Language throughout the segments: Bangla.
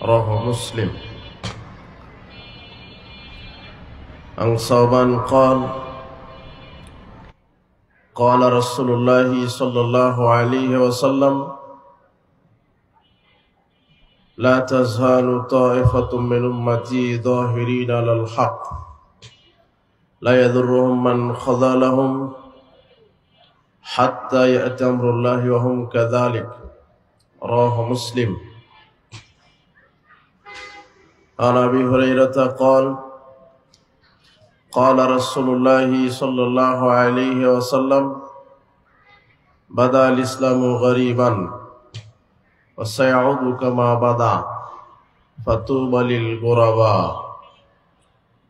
رواه مسلم عن ثوبان قال قال رسول الله صلى الله عليه وسلم لا تزال طائفة من أمتي ظاهرين على الحق لا يضرهم من خذلهم حتى يأتي أمر الله وهم كذلك رواه مسلم عن أبي هريرة قال قال رسول الله صلى الله عليه وسلم بدأ الإسلام غريبا وسيعود كما بدأ فطوبى للغرباء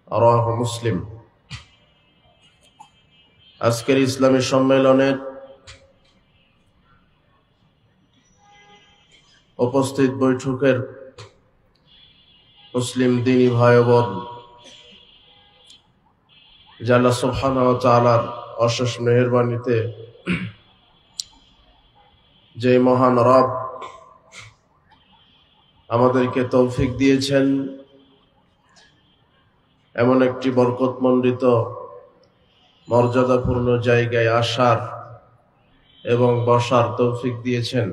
رواه مسلم। আজকের ইসলামী সম্মেলনের উপস্থিত বৈঠকের মুসলিম দিনী ভাই বোন, আল্লাহ সুবহানাহু ওয়া তাআলার অশেষ মেহেরবানিতে যে মহান রব আমাদেরকে তৌফিক দিয়েছেন এমন একটি বরকতমণ্ডিত মর্যাদাপূর্ণ জায়গায় আসার এবং বসার তৌফিক দিয়েছেন,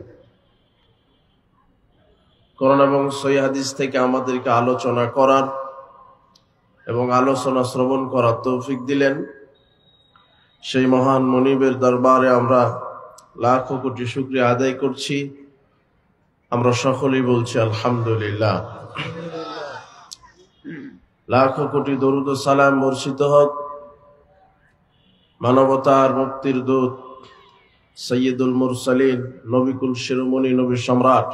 কোরআন এবং সহিহ হাদিস থেকে আমাদেরকে আলোচনা করার এবং আলোচনা শ্রবণ করার তৌফিক দিলেন, সেই মহান মুনিবের দরবারে আমরা লাখো কোটি শুকরিয়া আদায় করছি। আমরা সকলেই বলছি আলহামদুলিল্লাহ। লাখো কোটি দরুদ ও সালাম বর্ষিত হোক মানবতার মুক্তির দূত সৈয়দুল মুরসালিন নবিকুল শিরোমণি নবী সম্রাট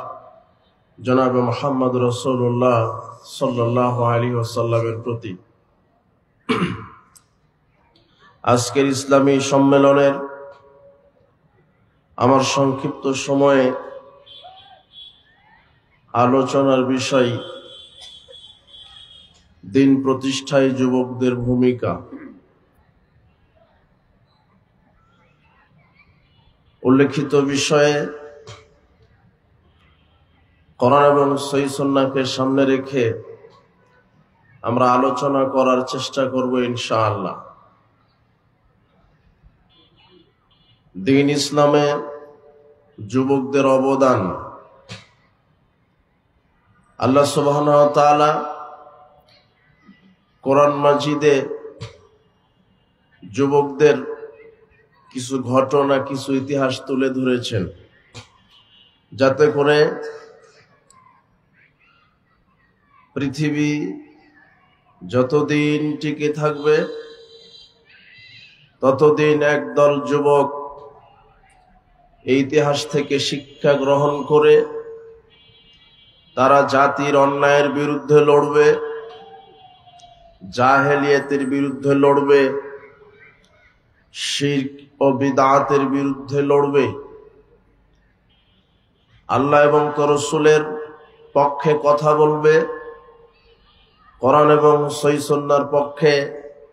জনাবে মুহাম্মদ রাসূলুল্লাহ সাল্লাল্লাহু আলাইহি ওয়াসাল্লামের প্রতি। আজকের ইসলামী সম্মেলনের আমার সংক্ষিপ্ত সময়ে আলোচনার বিষয় দিন প্রতিষ্ঠায় যুবকদের ভূমিকা। উল্লেখিত বিষয়ে কোরআন এবং সহিহ সুন্নাহকে সামনে রেখে আমরা আলোচনা করার চেষ্টা করব ইনশাআল্লাহ। দ্বীন ইসলামে যুবকদের অবদান। আল্লাহ সুবহানাহু ওয়া তাআলা কোরআন মাজিদে যুবকদের কিছু ঘটনা, কিছু ইতিহাস তুলে ধরেছেন, যাতে করে পৃথিবী যতদিন টিকে থাকবে ততদিন একদল যুবক এই ইতিহাস থেকে শিক্ষা গ্রহণ করে তারা জাতির অন্যায়ের বিরুদ্ধে লড়বে, জাহেলিয়াতের বিরুদ্ধে লড়বে, শিরক ও বিদআতের বিরুদ্ধে লড়বে, আল্লাহ এবং তার রাসূলের পক্ষে কথা বলবে, কোরআন এবং সহিহ সুন্নাহর পক্ষে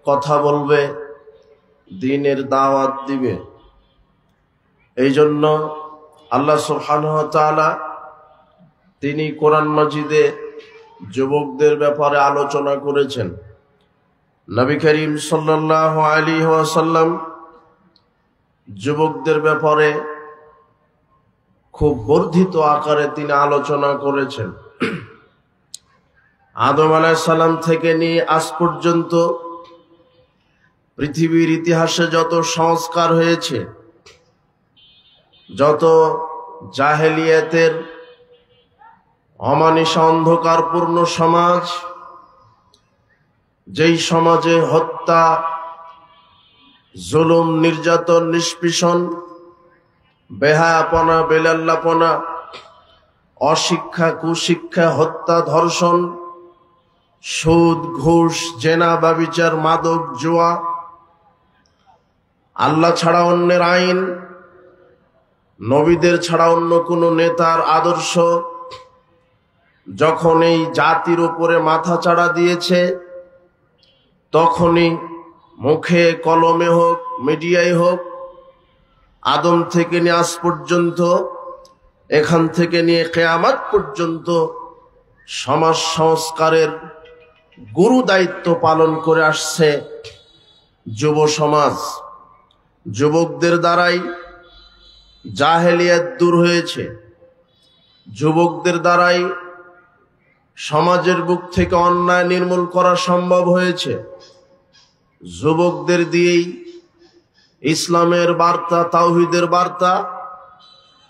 কথা বলবে, দ্বীনের দাওয়াত দিবে। এই জন্য আল্লাহ সুবহানাহু ওয়া তাআলা তিনি কোরআন মাজিদে যুবকদের ব্যাপারে আলোচনা করেছেন। নবী করিম সাল্লাল্লাহু আলাইহি ওয়াসাল্লাম যুবকদের ব্যাপারে খুব বর্ধিত আকারে তিনি আলোচনা করেছেন। আদম আলাইহিস সালাম থেকে নিয়ে আজ পর্যন্ত পৃথিবীর ইতিহাসে যত সংস্কার হয়েছে, যত জাহেলিয়াতের অমানিসা অন্ধকারপূর্ণ সমাজ, যেই সমাজে হত্যা, জুলুম, নির্যাতন, নিষ্পীষণ, বেহায়াপনা, বেলাল্লাপনা, অশিক্ষা, কুশিক্ষা, হত্যা, ধর্ষণ, সুদ, ঘুষ, জেনা, ব্যভিচার, মাদক, জুয়া, আল্লাহ ছাড়া অন্যের আইন, নবীদের ছাড়া অন্য কোনো নেতার আদর্শ যখন এই জাতির উপরে মাথা চাড়া দিয়েছে, তখনই মুখে কলমে হোক, মিডিয়ায় হোক, আদম থেকে নিয়ে আজ পর্যন্ত, এখান থেকে নিয়ে কিয়ামত পর্যন্ত সমাজ সংস্কারের গুরু দায়িত্ব পালন করে আসছে যুব সমাজ। যুবকদের দ্বারাই জাহেলিয়াত দূর হয়েছে, যুবকদের দ্বারাই সমাজের বুক থেকে অন্যায় নির্মূল করা সম্ভব হয়েছে, যুবকদের দিয়েই ইসলামের বার্তা, তাওহীদের বার্তা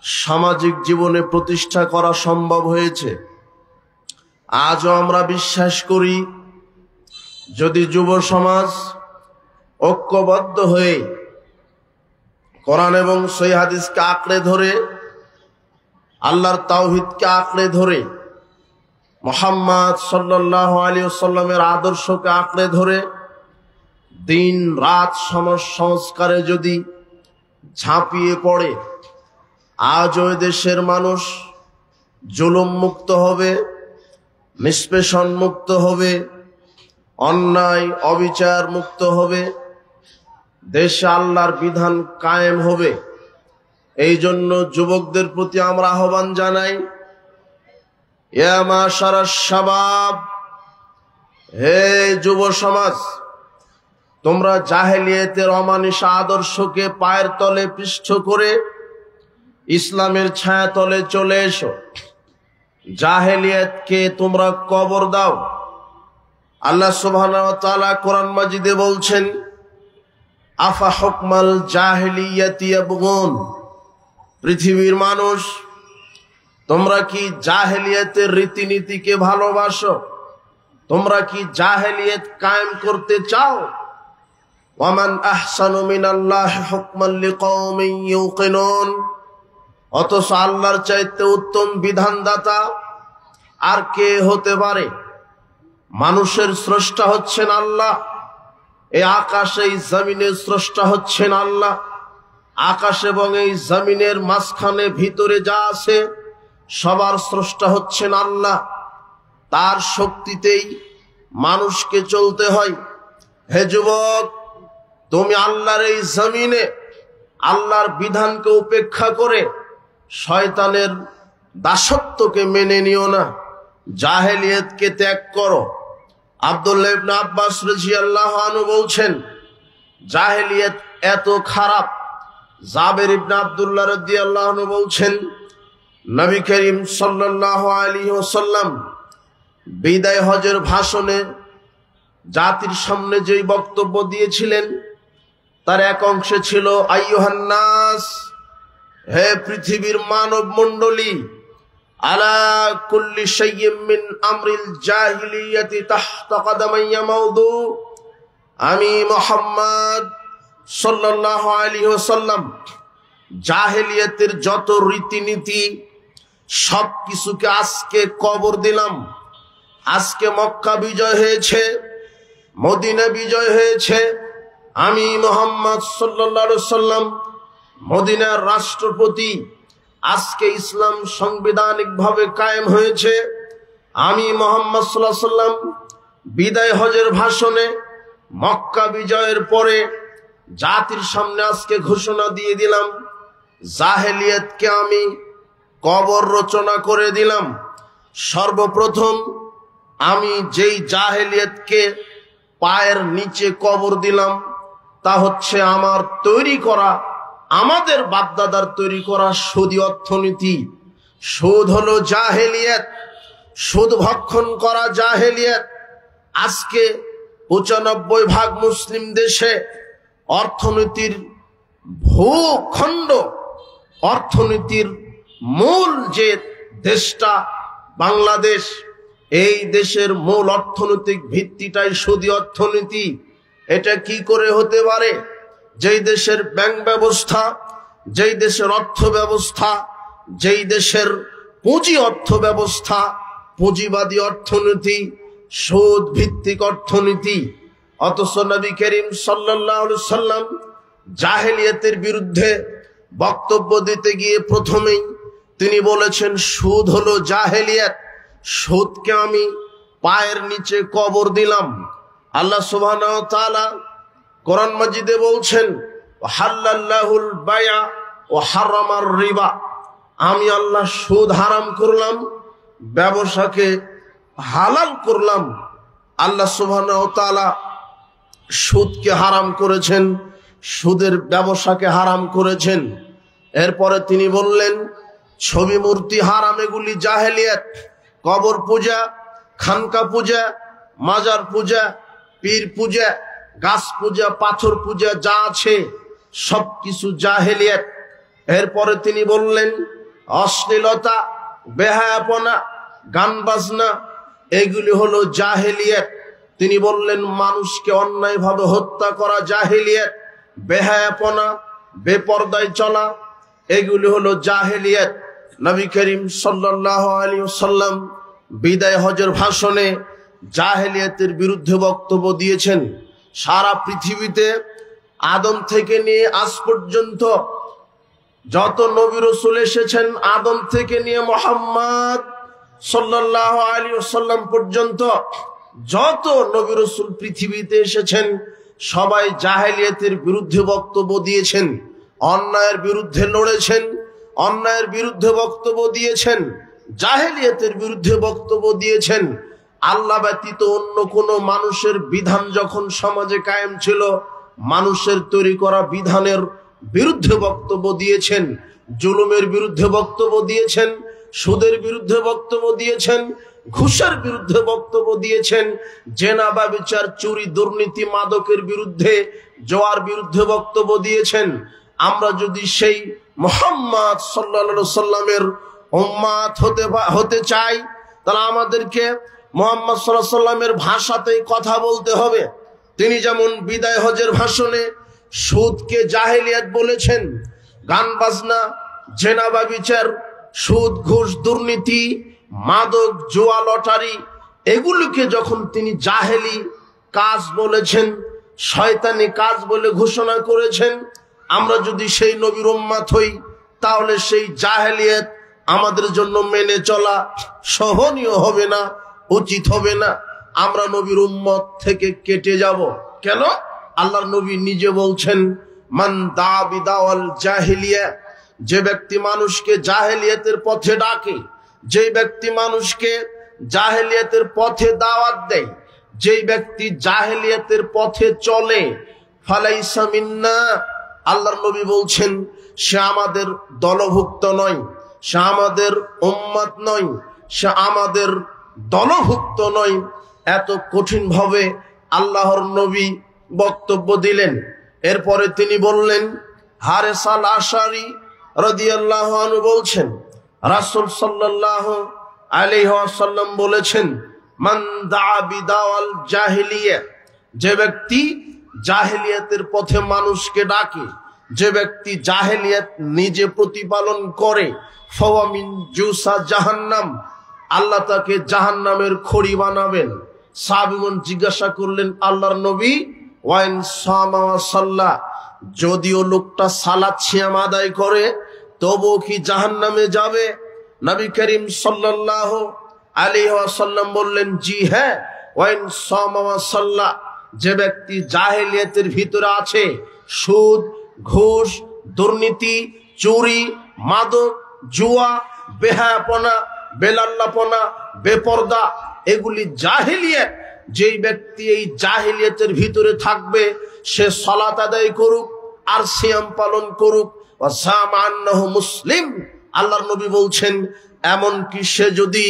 সামাজিক জীবনে প্রতিষ্ঠা করা সম্ভব হয়েছে। আজও আমরা বিশ্বাস করি, যদি যুব সমাজ ঐক্যবদ্ধ হয়ে কোরআন এবং সহিহ হাদিসকে আঁকড়ে ধরে, আল্লাহর তাওহীদকে আঁকড়ে ধরে, মুহাম্মদ সাল্লাল্লাহু আলাইহি ওয়াসাল্লামের আদর্শকে আঁকড়ে ধরে দিন রাত সমাজ সংস্কারে যদি ঝাঁপিয়ে পড়ে, আজ ওই দেশের মানুষ জুলুম মুক্ত হবে, নিষ্পেষণ মুক্ত হবে, অন্যায় অবিচার মুক্ত হবে, দেশে আল্লাহর বিধান কায়েম হবে। এই জন্য যুবকদের প্রতি আমরা আহ্বান জানাই, ইয়া মাশারাশ শাবাব, হে যুব সমাজ, তোমরা জাহেলিয়াতের অমানিসা আদর্শকে পায়ের তলে পিষ্ট করে ইসলামের ছায়াতলে চলে এসো। জাহেলিয়াতকে তোমরা কবর দাও। আল্লাহ সুবহানাহু ওয়া তাআলা কোরআন মাজিদে বলছেন, আফা হুকমাল জাহেলিয়াতি ইয়াবগুন, পৃথিবীর মানুষ, তোমরা কি জাহেলিয়াতের রীতিনীতিকে ভালোবাসো? তোমরা কি জাহেলিয়াত কায়েম করতে চাও? ওয়ামান আহসানু মিনাল্লাহি হুকমান লিকওমিন ইউকিনুন, অথচ আল্লাহর চাইতে উত্তম বিধানদাতা আর কে হতে পারে? মানুষের স্রষ্টা হচ্ছেন আল্লাহ, এই আকাশ এই জমিনের স্রষ্টা হচ্ছেন আল্লাহ। আকাশ এবং এই জমিনের মাঝখানে ভিতরে যা আছে সবার স্রষ্টা হচ্ছেন আল্লাহ। তার শক্তিতেই মানুষকে চলতে হয়। হে যুবক, তুমি আল্লাহর এই জমিনে আল্লাহর বিধানকে উপেক্ষা করে শয়তানের দাসত্বকে মেনে নিও না, জাহেলিয়াতকে ত্যাগ করো। আব্দুল্লাহ ইবনে আব্বাস রাদিয়াল্লাহু আনহু বলছেন, জাহেলিয়াত এত খারাপ। জাবের ইবনে আব্দুল্লাহ রাদিয়াল্লাহু আনহু বলছেন, নবী করিম সাল্লাল্লাহু আলাইহি ওয়াসাল্লাম বিদায় হজের ভাষণে জাতির সামনে যেই বক্তব্য দিয়েছিলেন, তার এক অংশে ছিল, আইয়ুহান নাস, হে পৃথিবীর মানব মণ্ডলী, আলা কুল্লি শাইইন মিন আমরিল জাহিলিয়াতি তাহতা কদামাইয়া মাউদু, আমি মুহাম্মদ সাল্লাল্লাহু আলাইহি ওয়াসাল্লাম জাহেলিয়াতের যত রীতিনীতি সব কিছুকে আজকে কবর দিলাম। আজকে মক্কা বিজয় হয়েছে, মদিনা বিজয় হয়েছে, আমি মুহাম্মদ সাল্লাল্লাহু আলাইহি ওয়াসাল্লাম মদিনার রাষ্ট্রপতি। আজকে ইসলাম সাংবিধানিকভাবে কায়েম হয়েছে। আমি মুহাম্মদ সাল্লাল্লাহু আলাইহি ওয়াসাল্লাম বিদায় হজের ভাষণে মক্কা বিজয়ের পরে জাতির সামনে আজকে ঘোষণা দিয়ে দিলাম, জাহেলিয়াতকে আমি কবর রচনা করে দিলাম। সর্বপ্রথম আমি যেই জাহেলিয়াতকে পায়ের নিচে কবর দিলাম, তা হচ্ছে আমার তৈরি করা, আমাদের বাপদাদার তৈরি করা সুদী অর্থনীতি। সুদ হলো জাহেলিয়াত, সুদ ভক্ষণ করা জাহেলিয়াত। আজকে ৯৫% মুসলিম দেশে অর্থনীতির ভূখণ্ড, অর্থনীতির মূল যে দেশটা বাংলাদেশ, এই দেশের মূল অর্থনৈতিক ভিত্তিটাই সুদী অর্থনীতি। এটা কি করে হতে পারে? যেই দেশের ব্যাংক ব্যবস্থা, যেই দেশের অর্থ ব্যবস্থা, যেই দেশের পুঁজি অর্থ ব্যবস্থা, পুঁজিবাদী অর্থনীতি, সুদ ভিত্তিক অর্থনীতি, অথচ নবী করিম সাল্লাল্লাহু আলাইহি ওয়াসাল্লাম জাহেলিয়াতের বিরুদ্ধে বক্তব্য দিতে গিয়ে প্রথমেই তিনি বলেছেন, সুদ হলো জাহেলিয়াত, সুদকে আমি পায়ের নিচে কবর দিলাম। আল্লাহ সুবহানাহু ওয়া তাআলা কোরআন মাজিদে বলছেন, হাল্লাল্লাহুল বায়আ ওয়া হারামার রিবা, আমি আল্লাহ সুদ হারাম করলাম, ব্যবসাকে হালাল করলাম। আল্লাহ সুবহানাহু ওয়া তাআলা সুদকে হারাম করেছেন, সুদের ব্যবসাকে হারাম করেছেন। এরপরে তিনি বললেন ছবি মূর্তি হারাম, এগুলি জাহেলিয়াত। কবর পূজা, খানকা পূজা, মাজার পূজা, পীর পূজা, গাছ পূজা, পাথর পূজা যা আছে সবকিছু জাহেলিয়াত। এরপরে তিনি বললেন অশ্লীলতা, বেহায়াপনা, গান বাজনা এগুলি হলো জাহেলিয়াত। তিনি বললেন মানুষকে অন্যায়ভাবে হত্যা করা জাহেলিয়াত, বেহায়াপনা, বেপরদায় চলা এগুলি হলো জাহেলিয়াত। নবী করিম সাল্লাল্লাহু আলাইহি ওয়াসাল্লাম বিদায় হজের ভাষণে জাহেলিয়াতের বিরুদ্ধে বক্তব্য দিয়েছেন। সারা পৃথিবীতে আদম থেকে নিয়ে আজ পর্যন্ত যত নবী রাসূল এসেছেন, আদম থেকে নিয়ে মুহাম্মদ সাল্লাল্লাহু আলাইহি ওয়াসাল্লাম পর্যন্ত যত নবী রাসূল পৃথিবীতে এসেছেন সবাই জাহেলিয়াতের বিরুদ্ধে বক্তব্য দিয়েছেন, অন্যায়ের বিরুদ্ধে লড়েছেন, অন্যায়ের বিরুদ্ধে বক্তব্য দিয়েছেন, জাহেলিয়াতের বিরুদ্ধে বক্তব্য দিয়েছেন। আল্লাহ ব্যতীত অন্য কোন মানুষের বিধান যখন সমাজে কায়েম ছিল, মানুষের তৈরি করা বিধানের বিরুদ্ধে বক্তব্য দিয়েছেন, জুলুমের বিরুদ্ধে বক্তব্য দিয়েছেন, সুদের বিরুদ্ধে বক্তব্য দিয়েছেন, ঘুষের বিরুদ্ধে বক্তব্য দিয়েছেন, জেনা ব্যভিচার, চুরি, দুর্নীতি, মাদকের বিরুদ্ধে, জোয়ার বিরুদ্ধে বক্তব্য দিয়েছেন। আমরা যদি সেই মুহাম্মদ সাল্লাল্লাহু আলাইহি সাল্লামের উম্মাত হতে চাই, তাহলে আমাদেরকে মুহাম্মদ সাল্লাল্লাহু আলাইহি সাল্লামের ভাষাতেই কথা বলতে হবে। তিনি যেমন বিদায় হজের ভাষণে সুদকে জাহেলিয়াত বলেছেন, গান বাজনা, জেনা ব্যভিচার, সুদ, ঘুষ, দুর্নীতি, মাদক, জুয়া, লটারি এগুলোকে যখন তিনি জাহেলি কাজ বলেছেন, শয়তানি কাজ বলে ঘোষণা করেছেন, আমরা যদি সেই নবীর উম্মত হই তাহলে সেই জাহেলিয়াত আমাদের জন্য মেনে চলা সহনীয় হবে না, উচিত হবে না। আমরা নবীর উম্মত থেকে কেটে যাব। কেন? আল্লাহর নবী নিজে বলছেন মান দা বিদাওয়াল জাহিলিয়া, যে ব্যক্তি মানুষকে জাহেলিয়াতের পথে ডাকে, যে ব্যক্তি মানুষকে জাহেলিয়াতের পথে দাওয়াত দেয়, যেই ব্যক্তি জাহেলিয়াতের পথে চলে, ফালাইসা মিন্না, আল্লাহর নবী বলছেন সে আমাদের দলভুক্ত নয়, সে আমাদের উম্মত নয়, সে আমাদের দলভুক্ত নয়। এত কঠিন ভাবে আল্লাহর নবী বক্তব্য দিলেন। এরপরে তিনি বললেন হারেস আল আশারি রাদিয়াল্লাহু আনহু বলছেন রাসূল সাল্লাল্লাহু আলাইহি ওয়াসাল্লাম বলেছেন মান দা বিদাওয়াল জাহিলিয়া, যে ব্যক্তি জাহেলিয়াতের পথে মানুষকে ডাকে, যে ব্যক্তি জাহেলিয়াত নিজে প্রতিপালন করে, ফাওয়া মিন জুসা জাহান্নাম, আল্লাহ তাকে জাহান্নামের খড়ি বানাবেন। সাহাবীগণ জিজ্ঞাসা করলেন আল্লাহর নবী ওয়াইন সামা ওয়া সাল্লা, যদিও লোকটা সালাত সিয়াম আদায় করে তবুও কি জাহান্নামে যাবে? নবী করিম সাল্লাল্লাহু আলাইহি ওয়াসাল্লাম বললেন জি হ্যাঁ, ওয়াইন সামা ওয়া সাল্লা, যে ব্যক্তি জাহেলিয়াতের ভিতরে আছে, সুদ, ঘুষ, দুর্নীতি, চুরি, মাদক, জুয়া, বেহায়াপনা, বেলাল্লাপনা, বেপরদা এগুলি জাহেলিয়াত। যেই ব্যক্তি এই জাহেলিয়াতের ভিতরে থাকবে সে সালাত আদায় করুক আর সিয়াম পালন করুক, ওয়া জামা আন্নাহু মুসলিম, আল্লাহর নবী বলছেন এমনকি সে যদি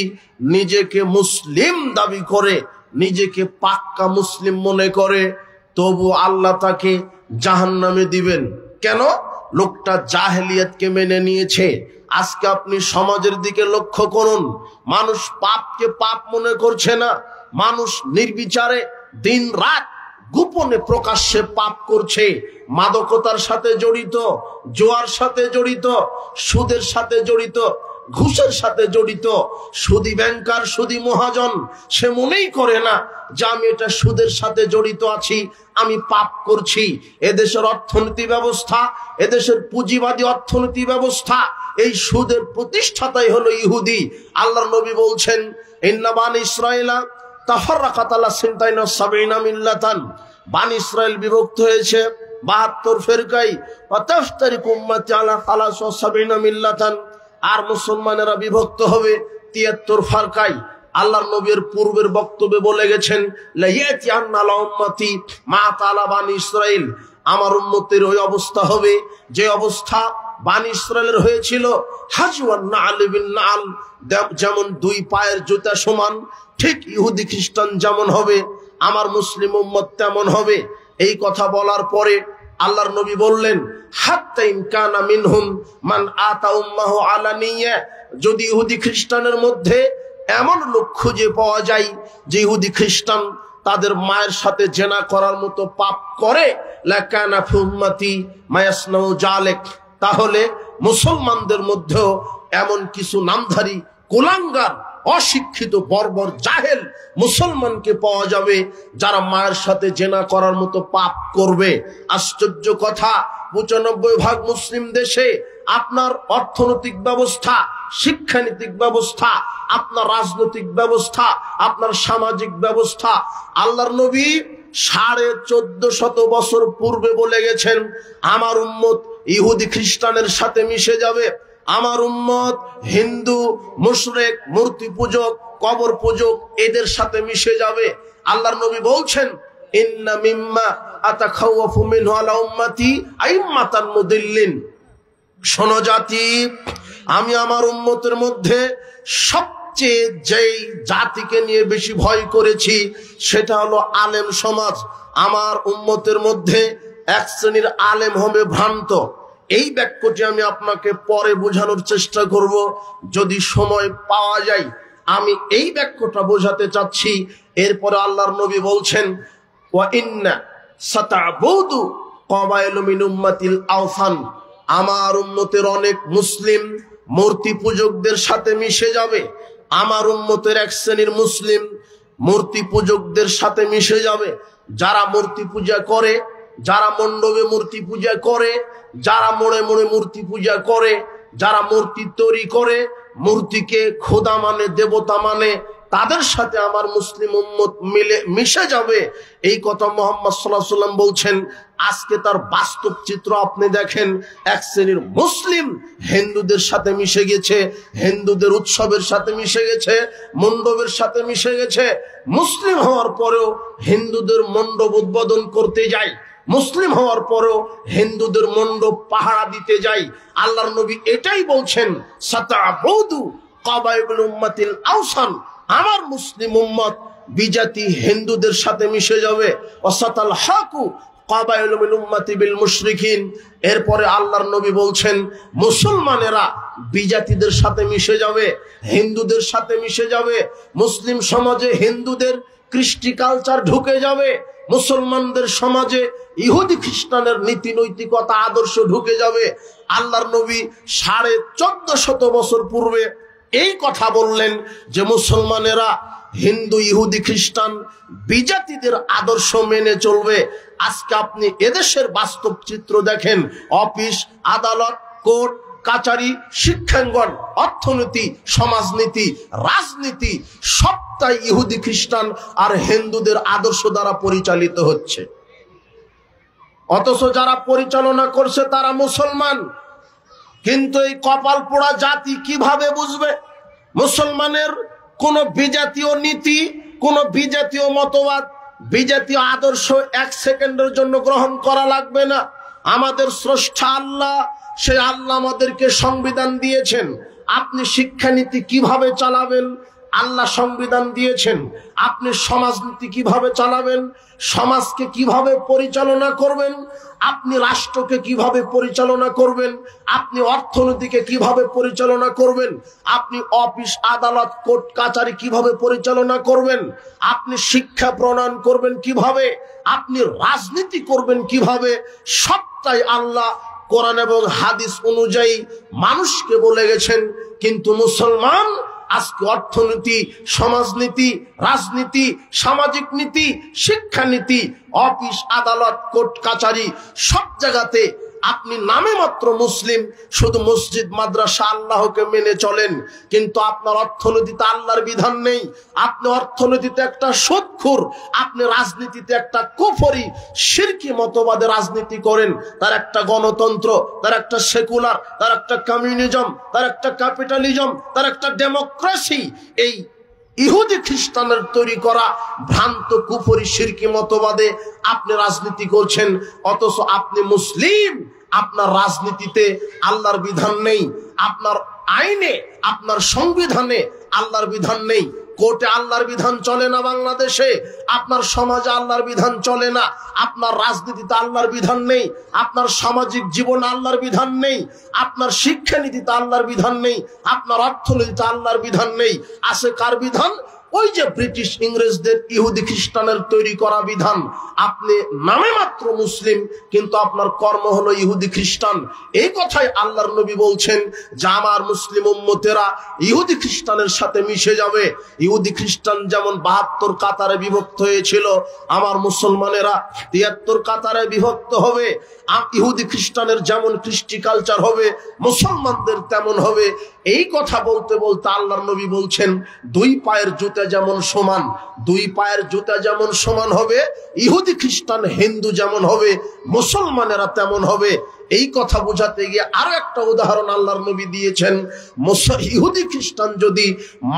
নিজেকে মুসলিম দাবি করে, নিজেকে পাক্কা মুসলিম মনে করে, তবু আল্লাহ তাকে জাহান্নামে দিবেন। কেন? লোকটা জাহেলিয়াতকে মেনে নিয়েছে। আজকে আপনি সমাজের দিকে লক্ষ্য করুন, মানুষ পাপকে পাপ মনে করছে না, মানুষ নির্বিচারে দিন রাত গোপনে প্রকাশ্যে পাপ করছে, মাদকতার সাথে জড়িত, জোয়ার সাথে জড়িত, সুদের সাথে জড়িত, ঘুষের সাথে জড়িত। সুদী ব্যাংকার, সুদী মহাজন সে মনেই করে না যে আমি এটা সুদের সাথে জড়িত আছি, আমি পাপ করছি। এদেশের অর্থনীতি ব্যবস্থা, এদেশের পুঁজিবাদী অর্থনীতি ব্যবস্থা, এই সুদের প্রতিষ্ঠাতাই হলো ইহুদি। আল্লাহর নবী বলছেন ইন্না বানি ইসরাঈলা তাফাররাকাত আলা সিনতাইন ওয়া সাবিনা মিল্লাতান, বানি ইসরাইল বিভক্ত হয়েছে 72 ফিরকায়, ওয়া তাফতারিকু উম্মতি আলা 73 মিল্লাতান, আর মুসলমানেরা বিভক্ত হবে 73 ফিরকায়। আল্লাহর নবীর পূর্বের বক্তব্যে বলে গেছেন, লাইয়াতি আন্নাল উম্মতি মা তালা বানি ইসরাইল, আমার উম্মতের ওই অবস্থা হবে যে অবস্থা বানি ইসরাইলের হয়েছিল। হাজওয়ান নাল বিন নাল, যেমন দুই পায়ের জুতা সমান, ঠিক ইহুদি খ্রিস্টান যেমন হবে আমার মুসলিম উম্মত তেমন হবে। এই কথা বলার পরে আল্লাহর নবী বললেন, হাত্তা ইন কানা মিনহুম মান আতা উম্মাহু আলানিয়া, যদি ইহুদি খ্রিস্টানের মধ্যে এমন লোক খুঁজে পাওয়া যায় যে ইহুদি খ্রিস্টান তাদের মায়ের সাথে জেনা করার মতো পাপ করে, লাকানা ফি উম্মতি মায়াসনাউ জালেক, তাহলে মুসলমানদের মধ্যেও এমন কিছু নামধারী কুলাঙ্গার অশিক্ষিত বর্বর জাহেল মুসলমানকে পাওয়া যাবে যারা মায়ের সাথে জেনা করার মতো পাপ করবে। আশ্চর্য কথা, ৯৫% মুসলিম দেশে আপনার অর্থনৈতিক ব্যবস্থা, শিক্ষানীতিক ব্যবস্থা, আপনার রাজনৈতিক ব্যবস্থা, আপনার সামাজিক ব্যবস্থা, আল্লাহর নবী ১৪৫০ বছর পূর্বে বলে গেছেন, আমার উম্মত ইহুদি খ্রিস্টানের সাথে মিশে যাবে, আমার উম্মত হিন্দু মুশরিক মূর্তি পূজক কবর পূজক এদের সাথে মিশে যাবে। আল্লাহর নবী বলছেন, ইন্না মিম্মা আতাখাওয়াফু মিনহু আলা উম্মতি আইম্মাতান মুদিল্লিন, শোনো জাতি, আমি আমার উম্মতের মধ্যে সবচেয়ে যেই জাতিকে নিয়ে বেশি ভয় করেছি সেটা হলো আলেম সমাজ। আমার উম্মতের মধ্যে এক শ্রেণীর আলেম হবে ভ্রান্ত। এই বাক্যটি আমি আপনাকে পরে বোঝানোর চেষ্টা করব যদি সময় পাওয়া যায়। আমি এই বাক্যটা বোঝাতে চাচ্ছি। এরপরে আল্লাহর নবী বলছেন, ওয়া ইন্না সাতাবুদু কবাইলু মিন উম্মাতিল আওসান, আমার উম্মতের অনেক মুসলিম মূর্তি পূজকদের সাথে মিশে যাবে। আমার উম্মতের এক শ্রেণীর মুসলিম মূর্তি পূজকদের সাথে মিশে যাবে, যারা মূর্তি পূজা করে, যারা মণ্ডপে মূর্তি পূজা করে, যারা মোড়ে মোড়ে মূর্তি পূজা করে, যারা মূর্তি তৈরি করে, মূর্তিকে খোদা মানে, দেবতা মানে, তাদের সাথে আমার মুসলিম উম্মত মিশে যাবে। এই কথা মুহাম্মদ সাল্লাল্লাহু আলাইহি ওয়াসাল্লাম বলছেন। আজকে তার বাস্তব চিত্র আপনি দেখেন, এক শ্রেণীর মুসলিম হিন্দুদের সাথে মিশে গেছে, হিন্দুদের উৎসবের সাথে মিশে গেছে, মণ্ডপের সাথে মিশে গেছে। মুসলিম হওয়ার পরেও হিন্দুদের মণ্ডপ উদ্বোধন করতে যায়, মুসলিম হওয়ার পরেও হিন্দুদের মণ্ডপ পাহারা দিতে যায়। আল্লাহর নবী এটাই বলছেন, সাতাবুদু কবাইলুল উম্মাতিল আওসান, আমার মুসলিম উম্মত বিজাতি হিন্দুদের সাথে মিশে যাবে। ওয়াসাতাল হাকু কবাইলু মিন উম্মতি বিল মুশরিকিন, এরপরে আল্লাহর নবী বলছেন, মুসলমানেরা বিজাতিদের সাথে মিশে যাবে, হিন্দুদের সাথে মিশে যাবে। মুসলিম সমাজে হিন্দুদের কৃষ্টি কালচার ঢুকে যাবে, মুসলমানদের সমাজে ইহুদি খ্রিস্টানের নীতি নৈতিকতা আদর্শ ঢুকে যাবে। আল্লাহর নবী ১৪৫০ বছর পূর্বে এই কথা বললেন যে মুসলমানেরা হিন্দু ইহুদি খ্রিস্টান বিজাতিদের আদর্শ মেনে চলবে। আজকে আপনি এদেশের বাস্তব চিত্র দেখেন, অফিস আদালত কোর্ট কাচারি শিক্ষাঙ্গন অর্থনীতি সমাজনীতি রাজনীতি সবটাই ইহুদি খ্রিস্টান আর হিন্দুদের আদর্শ দ্বারা পরিচালিত হচ্ছে। অথচ যারা পরিচালনা করছে তারা মুসলমান। কিন্তু এই কপাল পোড়া জাতি কিভাবে বুঝবে মুসলমানের কোন বিজাতীয় নীতি, কোন বিজাতীয় মতবাদ, বিজাতীয় আদর্শ এক সেকেন্ডের জন্য গ্রহণ করা লাগবে না। আমাদের স্রষ্টা আল্লাহ, সেই আল্লাহ আমাদেরকে সংবিধান দিয়েছেন। আপনি শিক্ষানীতি কিভাবে চালাবেন, আল্লাহ সংবিধান দিয়েছেন। আপনি সমাজনীতি কিভাবে চালাবেন, সমাজকে কিভাবে পরিচালনা করবেন, আপনি রাষ্ট্রকে কিভাবে পরিচালনা করবেন, আপনি অর্থনীতিকে কিভাবে পরিচালনা করবেন, আপনি অফিস আদালত কোর্ট কাচারি কিভাবে পরিচালনা করবেন, আপনি শিক্ষা প্রণয়ন করবেন কিভাবে, আপনি রাজনীতি করবেন কিভাবে, সবটাই আল্লাহ কোরআন এবং হাদিস অনুযায়ী মানুষকে বলে গেছেন। কিন্তু মুসলমান আজকে অর্থনীতি সমাজনীতি রাজনীতি সামাজিক নীতি শিক্ষানীতি অফিস আদালত কোর্ট কাচারি সব জায়গাতে আপনি নামে মাত্র মুসলিম, শুধু মসজিদ মাদ্রাসা আল্লাহকে মেনে চলেন, কিন্তু আপনার অর্থনীতিতে আল্লাহর বিধান নেই। আপনি অর্থনীতিতে একটা সুদখোর, আপনি রাজনীতিতে একটা কুফরি শিরকি মতবাদে রাজনীতি করেন। তার একটা গণতন্ত্র, তার একটা সেকুলার, তার একটা কমিউনিজম, তার একটা ক্যাপিটালিজম, তার একটা ডেমোক্রেসি। এই ইহুদি খ্রিস্টানের তৈরি করা ভ্রান্ত কুফরি শিরকি মতবাদে আপনি রাজনীতি করছেন, অথচ আপনি মুসলিম। আপনার রাজনীতিতে আল্লাহর বিধান নেই, আপনার আইনে, আপনার সংবিধানে আল্লাহর বিধান নেই, কোর্টে আল্লাহর বিধান চলে না বাংলাদেশে, আপনার সমাজে আল্লাহর বিধান চলে না, আপনার রাজনীতিতে আল্লাহর বিধান নেই, আপনার সামাজিক জীবনে আল্লাহর বিধান নেই, আপনার শিক্ষানীতিতে আল্লাহর বিধান নেই, আপনার অর্থনীতিতে আল্লাহর বিধান নেই। আছে কার বিধান? ওই যে ব্রিটিশ ইংরেজদের ইহুদি খ্রিস্টানের তৈরি করা বিধান। আপনি নামে মাত্র মুসলিম, কিন্তু আপনার কর্ম হলো ইহুদি খ্রিস্টান। এই কথাই আল্লাহর নবী বলছেন যে আমার মুসলিম উম্মতেরা ইহুদি খ্রিস্টানের সাথে মিশে যাবে। ইহুদি খ্রিস্টান যেমন 72 কাতারে বিভক্ত হয়েছিল, আমার মুসলমানেরা 73 কাতারে বিভক্ত হবে। ইহুদি খ্রিস্টানের যেমন কৃষ্টি কালচার হবে, মুসলমানদের তেমন হবে। এই কথা বলতে বলতে আল্লাহর নবী বলছেন দুই পায়ের জুতা যেমন সমান, দুই পায়ের জুতা যেমন সমান হবে, ইহুদি খ্রিস্টান হিন্দু যেমন হবে, মুসলমানেরা তেমন হবে। এই কথা বোঝাতে গিয়ে আরো একটা উদাহরণ আল্লাহর নবী দিয়েছেন। ইহুদি খ্রিস্টান যদি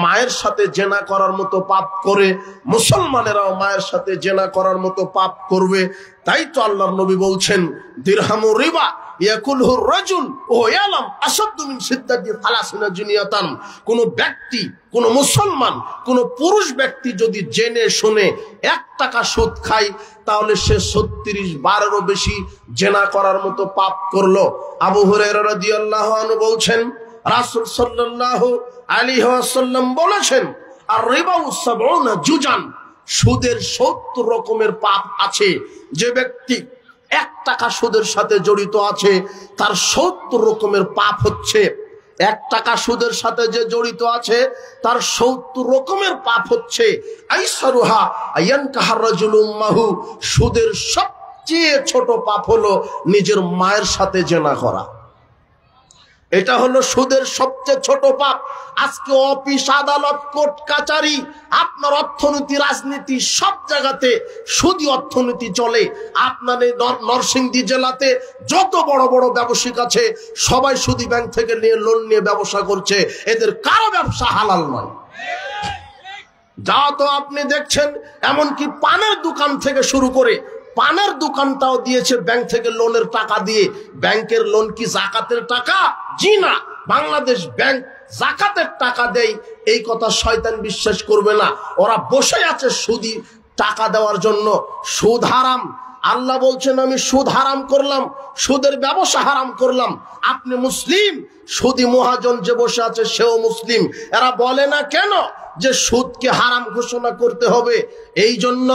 মায়ের সাথে জেনা করার মতো পাপ করে, মুসলমানেরাও মায়ের সাথে জেনা করার মতো পাপ করবে। তাই তো আল্লাহর নবী বলছেন দিরহামু রিবা ইয়াকুলহু রাজুল ও ইয়ালাম আসাদ্দু মিন সিদ্দাতি ফালাসিনা জুনিয়াতান। কোন ব্যক্তি, কোন মুসলমান, কোন পুরুষ ব্যক্তি যদি জেনে শুনে 1 টাকা সুদ খায়, তাহলে সে 36 বারেরও বেশি জেনা করার মতো পাপ করলো। আবু হুরায়রা রাদিয়াল্লাহু আনহু বলছেন রাসূল সাল্লাল্লাহু আলাইহি ওয়াসাল্লাম বলেছেন আর রিবাউ 70 জুজান, সুদের 70 রকমের পাপ আছে। যে ব্যক্তি 1 টাকা সুদের সাথে জড়িত আছে, তার 70 রকমের পাপ হচ্ছে। 1 টাকা সুদের সাথে যে জড়িত আছে, তার 70 রকমের পাপ হচ্ছে। আইসারুহা আয়ানকাহার রাজুল উম্মাহু, সুদের সবচেয়ে ছোট পাপ হলো নিজের মায়ের সাথে জেনা করা। এটা হলো সুদের সবচেয়ে ছোট পাপ। আজকে অফিস, আদালত, কোর্ট কাচারি, আপনার অর্থনীতি, রাজনীতি, সব জায়গাতে সুদি অর্থনীতি চলে। আপনার এই নরসিংদী জেলাতে যত বড় বড় ব্যবসায়িক আছে, সবাই সুদি ব্যাংক থেকে নিয়ে লোন নিয়ে ব্যবসা করছে। এদের কারো ব্যবসা হালাল নয়। যা তো আপনি দেখছেন, এমনকি পানের দোকান থেকে শুরু করে, পানের দোকানটাও দিয়েছে ব্যাংক থেকে লোনের টাকা দিয়ে। ব্যাংকের লোন কি জাকাতের টাকা? জি না। বাংলাদেশ ব্যাংক জাকাতের টাকা দেয়, এই কথা শয়তান বিশ্বাস করবে না। ওরা বসে আছে সুদি টাকা দেওয়ার জন্য। সুদ হারাম। আল্লাহ বলছেন আমি সুদ হারাম করলাম, সুদের ব্যবসা হারাম করলাম। আপনি মুসলিম, সুদি মহাজন যে বসে আছে সেও মুসলিম। এরা বলে না কেন যে সুদকে হারাম ঘোষণা করতে হবে? এই জন্য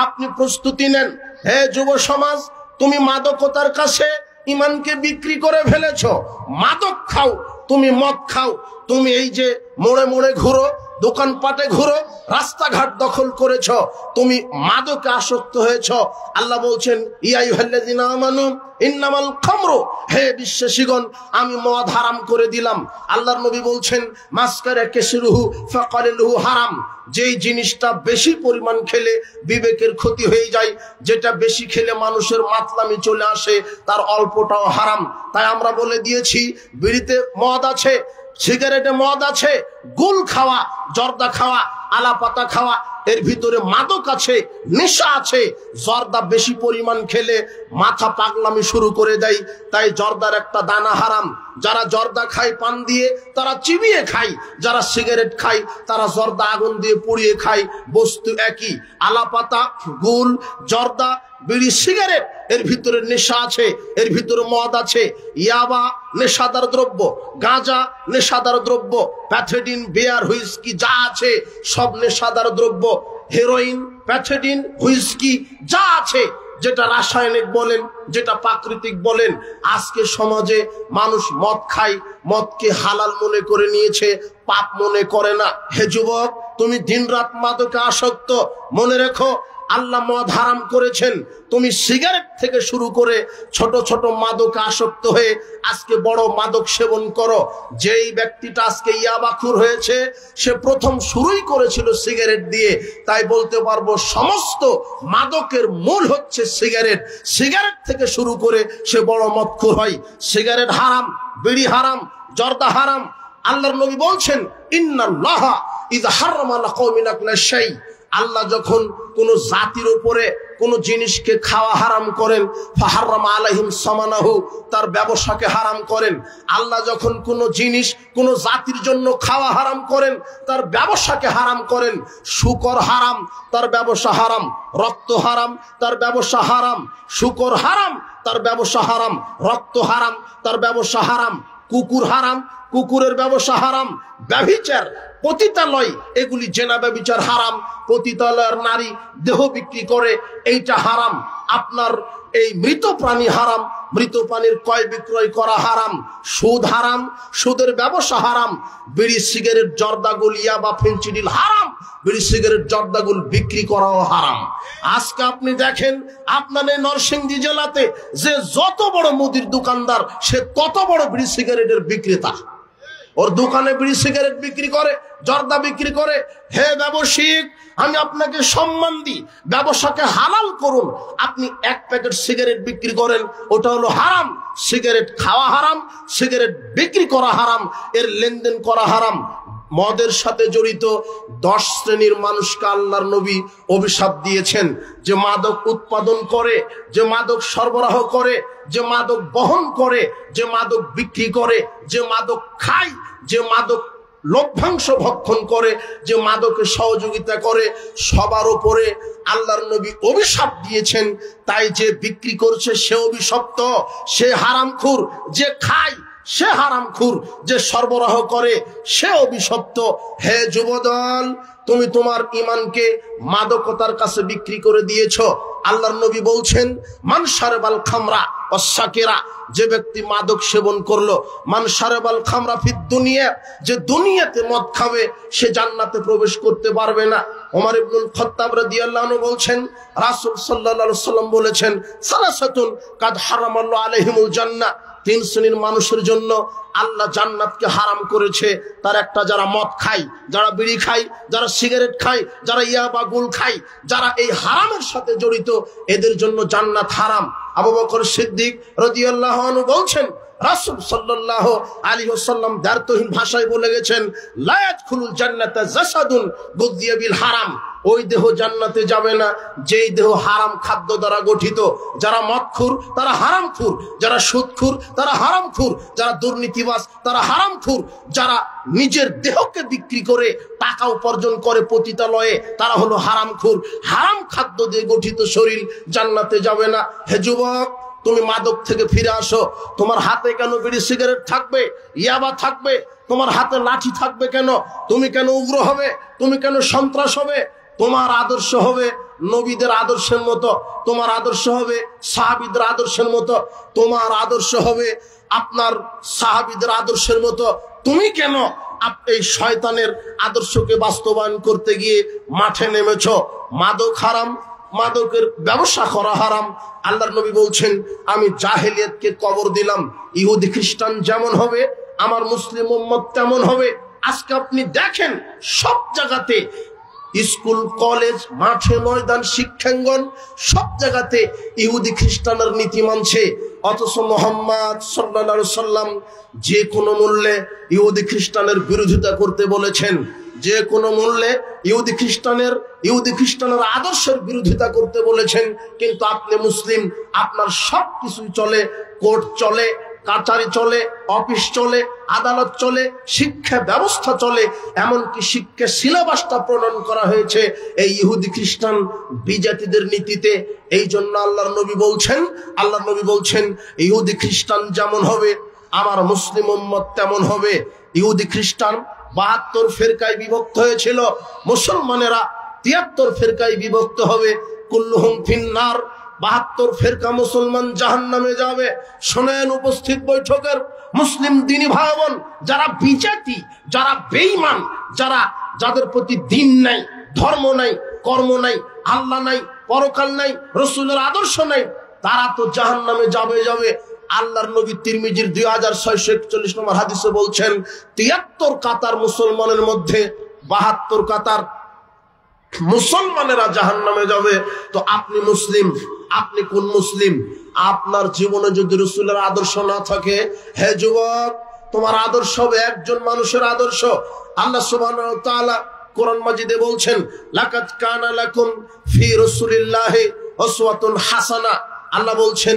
আপনি প্রস্তুতি নেন। হে যুব সমাজ, তুমি মাদকতার কাছে ইমানকে বিক্রি করে ফেলেছ। মাদক খাও, তুমি মদ খাও, তুমি এই যে মোড়ে মোড়ে ঘুরো, দোকানপাটে ঘুরো, রাস্তাঘাট দখল করেছ, তুমি মাদকে আসক্ত হয়েছ। আল্লাহ বলছেন ইয়া আইয়ুহাল্লাযিনা আমানু ইন্নামাল খামরু, হে বিশ্বাসীগণ আমি মদ হারাম করে দিলাম। আল্লাহর নবী বলছেন মাসকারা কাসিরুহু ফাকালিলুহু হারাম, যেই জিনিসটা বেশি পরিমাণ খেলে বিবেকের ক্ষতি হয়ে যায়, যেটা বেশি খেলে মানুষের মাতলামি চলে আসে, তার অল্পটাও হারাম। তাই আমরা বলে দিয়েছি বিড়িতে মদ আছে, সিগারেটে মদ আছে, গুল খাওয়া, জর্দা খাওয়া, আলাপাতা খাওয়া, এর ভিতরে মাদক আছে, নেশা আছে। জর্দা বেশি পরিমাণ খেলে মাথা পাগলামি শুরু করে দেয়। তাই জর্দার একটা দানা হারাম। যারা জর্দা খায় পান দিয়ে, তারা চিবিয়ে খায়। যারা সিগারেট খায়, তারা জর্দা আগুন দিয়ে পুড়িয়ে খায়। বস্তু একই। আলাপাতা, গুল, জর্দা, বিড়ি, সিগারেট, এর ভিতরে নেশা আছে, এর ভিতরে মদ আছে। ইয়াবা নেশাদার দ্রব্য, গাঁজা নেশাদার দ্রব্য, প্যাথেডিন, বিয়ার, হুইস্কি যা আছে সব নেশাদার দ্রব্য। হেরোইন, প্যাথেডিন, হুইস্কি যা আছে, যেটা রাসায়নিক বলেন, যেটা প্রাকৃতিক বলেন। আজকে সমাজে মানুষ মদ খায়, মদকে হালাল মনে করে নিয়েছে, পাপ মনে করে না। হে যুবক, তুমি দিনরাত মাদকে আসক্ত, মনে রেখো আল্লাহ মদ হারাম করেছেন। তুমি সিগারেট থেকে শুরু করে ছোট ছোট মাদকে আসক্ত হয়ে আজকে বড় মাদক সেবন করো। যেই ব্যক্তিটা আজকে ইয়াবাখুর হয়েছে, সে প্রথম শুরুই করেছিল সিগারেট দিয়ে। তাই বলতে পারবো সমস্ত মাদকের মূল হচ্ছে সিগারেট। সিগারেট থেকে শুরু করে সে বড় মদখুর হয়। সিগারেট হারাম, বিড়ি হারাম, জর্দা হারাম। আল্লাহর নবী বলছেন ইন্নাল্লাহা ইযা হারামা আলা কওমিন আকলা শাই, আল্লাহ যখন কোন জাতির উপরে কোন জিনিসকে খাওয়া হারাম করেন, ফাহাররামা আলাইহিম সামানাহু, তার ব্যবসাকে হারাম করেন। আল্লাহ যখন কোন জিনিস কোন জাতির জন্য খাওয়া হারাম করেন, তার ব্যবসাকে হারাম করেন। শুকর হারাম, তার ব্যবসা হারাম। রক্ত হারাম, তার ব্যবসা হারাম। শুকর হারাম, তার ব্যবসা হারাম। রক্ত হারাম, তার ব্যবসা হারাম। কুকুর হারাম, কুকুরের ব্যবসা হারাম। ব্যভিচার, পতিতালয়, এগুলি জেনা ব্যভিচার হারাম। পতিতালয়ের নারী দেহ বিক্রি করে, এইটা হারাম। আপনার এই মৃত প্রাণী হারাম, মৃত প্রাণীর ক্রয় বিক্রয় করা হারাম। সুদ হারাম, সুদের ব্যবসা হারাম। বিড়ি সিগারেট জর্দাগুল ইয়াবা ফেনসিডিল হারাম, বিড়ি সিগারেট জর্দাগুল বিক্রি করাও হারাম। আজকে আপনি দেখেন আপনাদের নরসিংদী জেলাতে যে যত বড় মুদির দোকানদার, সে তত বড় বিড়ি সিগারেটের বিক্রেতা। ওর দোকানে বিড়ি সিগারেট বিক্রি করে, জর্দা বিক্রি করে। হে ব্যবসায়িক, আমি আপনাকে সম্মান দিই, ব্যবসাকে হালাল করুন। আপনি এক প্যাকেট সিগারেট বিক্রি করেন, ওটা হলো হারাম। সিগারেট খাওয়া হারাম, সিগারেট বিক্রি করা হারাম, এর লেনদেন করা হারাম। মদের সাথে জড়িত 10 শ্রেণীর মানুষকে আল্লাহর নবী অভিশাপ দিয়েছেন, যে মাদক উৎপাদন করে, যে মাদক সরবরাহ করে, যে মাদক বহন করে, যে মাদক বিক্রি করে, যে মাদক খায়, যে মাদক লভ্যাংশ ভক্ষণ করে, যে মাদকে সহযোগিতা করে, সবার উপরে আল্লাহর নবী অভিশাপ দিয়েছেন। তাই যে বিক্রি করছে সে অভিশপ্ত, সে হারামখোর। যে খায় সে হারামখোর, যে সরবরাহ করে সে অভিশপ্ত। হে যুবদল, তুমি তোমার ঈমানকে মাদকতার কাছে বিক্রি করে দিয়েছো। আল্লাহর নবী বলছেন, মান শারাবাল খামরা ওয়াসাকিরা, যে ব্যক্তি মাদক সেবন করলো, মান শারাবাল খামরা ফিদ দুনিয়া, যে দুনিয়াতে মদ খাবে সে জান্নাতে প্রবেশ করতে পারবে না। ওমর ইবনুল খাত্তাব রাদিয়াল্লাহু আনহু বলছেন, রাসূল সাল্লাল্লাহু আলাইহি ওয়াসাল্লাম বলেছেন, সালাসাতুন কাদ হারামাল্লাহু আলাইহিমুল জান্নাহ, 3 শ্রেণীর মানুষের জন্য আল্লাহ জান্নাতকে হারাম করেছে। তার একটা, যারা মদ খায়, যারা বিড়ি খায়, যারা সিগারেট খায়, যারা ইয়াবা গুল খায়, যারা এই হারামের সাথে জড়িত, এদের জন্য জান্নাত হারাম। আবু বকর সিদ্দিক রাদিয়াল্লাহু আনহু বলছেন, রাসূল সাল্লাল্লাহু আলাইহি ওয়াসাল্লাম দ্বার্থহীন ভাষায় বলে গেছেন, লা ইয়াদখুলুল জান্নাতা জাসাদুন গুযিয়া বিল হারাম, ওই দেহ জান্নাতে যাবে না যেই দেহ হারাম খাদ্য দ্বারা গঠিত। যারা মদখোর তারা হারামখোর, যারা সুদখোর তারা হারামখোর, যারা দুর্নীতিবাজ তারা হারামখোর, যারা নিজের দেহকে বিক্রি করে টাকা উপার্জন করে পতিতালয়ে, তারা হলো হারামখোর। হারাম খাদ্য দিয়ে গঠিত শরীর জান্নাতে যাবে না। হে যুবক, তুমি মাদক থেকে ফিরে আসো। তোমার হাতে কেন বিড়ি সিগারেট থাকবে, ইয়াবা থাকবে? তোমার হাতে লাঠি থাকবে কেন? তুমি কেন উগ্র হবে? তুমি কেন সন্ত্রাস হবে? তোমার আদর্শ হবে নবীদের আদর্শের মতো, তোমার আদর্শ হবে সাহাবীদের আদর্শের মতো, তোমার আদর্শ হবে আপনার সাহাবীদের আদর্শের মতো। তুমি কেন এই শয়তানের আদর্শকে বাস্তবায়ন করতে গিয়ে মাঠে নেমেছো? মাদক হারাম, মাদকের ব্যবসা করা হারাম। আল্লাহর নবী বলছেন, আমি জাহেলিয়াতকে কবর দিলাম। ইহুদি খ্রিস্টান যেমন হবে, আমার মুসলিম উম্মত তেমন হবে। আজকে আপনি দেখেন সব জায়গাতে, স্কুল, কলেজ, মাঠে ময়দান, শিক্ষাঙ্গন, সব জায়গাতে ইহুদি খ্রিস্টানের নীতি মানছে। অথচ মুহাম্মদ সাল্লাল্লাহু আলাইহি সাল্লাম যে কোনো মূল্যে ইহুদি খ্রিস্টানের বিরোধিতা করতে বলেছেন। যে কোনো মূল্যে ইহুদি খ্রিস্টানের আদর্শের বিরোধিতা করতে বলেছেন। কিন্তু আপনি মুসলিম, আপনার সব কিছুই চলে, কোর্ট চলে, কাচারি চলে, অফিস চলে, আদালত চলে, শিক্ষা ব্যবস্থা চলে, এমনকি শিক্ষা সিলেবাসটা প্রণয়ন করা হয়েছে এই ইহুদি খ্রিস্টান বিজাতিদের নীতিতে। এই জন্য আল্লাহর নবী বলছেন ইহুদি খ্রিস্টান যেমন হবে আমার মুসলিম উম্মত তেমন হবে। ইহুদি খ্রিস্টান 72 ফেরকায় বিভক্ত হয়েছিল, মুসলমানেরা 73 ফেরকায় বিভক্ত হবে। কুল্লুহুম ফিন্নার, 72 ফেরকা মুসলমান জাহান্নামে যাবে। শোনেন উপস্থিত বৈঠকের মুসলিম দিনী ভাই বোন, যারা বিজাতি, যারা বেঈমান, যাদের প্রতি দিন নাই, ধর্ম নাই, কর্ম নাই, আল্লাহ নাই, পরকাল নাই, রাসূলের আদর্শ নাই, তারা তো জাহান্নামে যাবে। আল্লাহর নবী তিরমিজির 2641 নম্বর হাদিসে বলছেন, 73 কাতার মুসলমানের মধ্যে 72 কাতার মুসলমানেরা জাহান্নামে যাবে। তো আপনি মুসলিম, আপনি কোন মুসলিম? আপনার জীবনে যদি রাসূলের আদর্শ না থাকে, হে যুবক, তোমার আদর্শ হবে একজন মানুষের আদর্শ। আল্লাহ সুবহানাহু ওয়া তাআলা কোরআন মাজিদে বলছেন, লাকাদ কানা লাকুম ফি রাসূলিল্লাহি উসওয়াতুন হাসানা। আল্লাহ বলছেন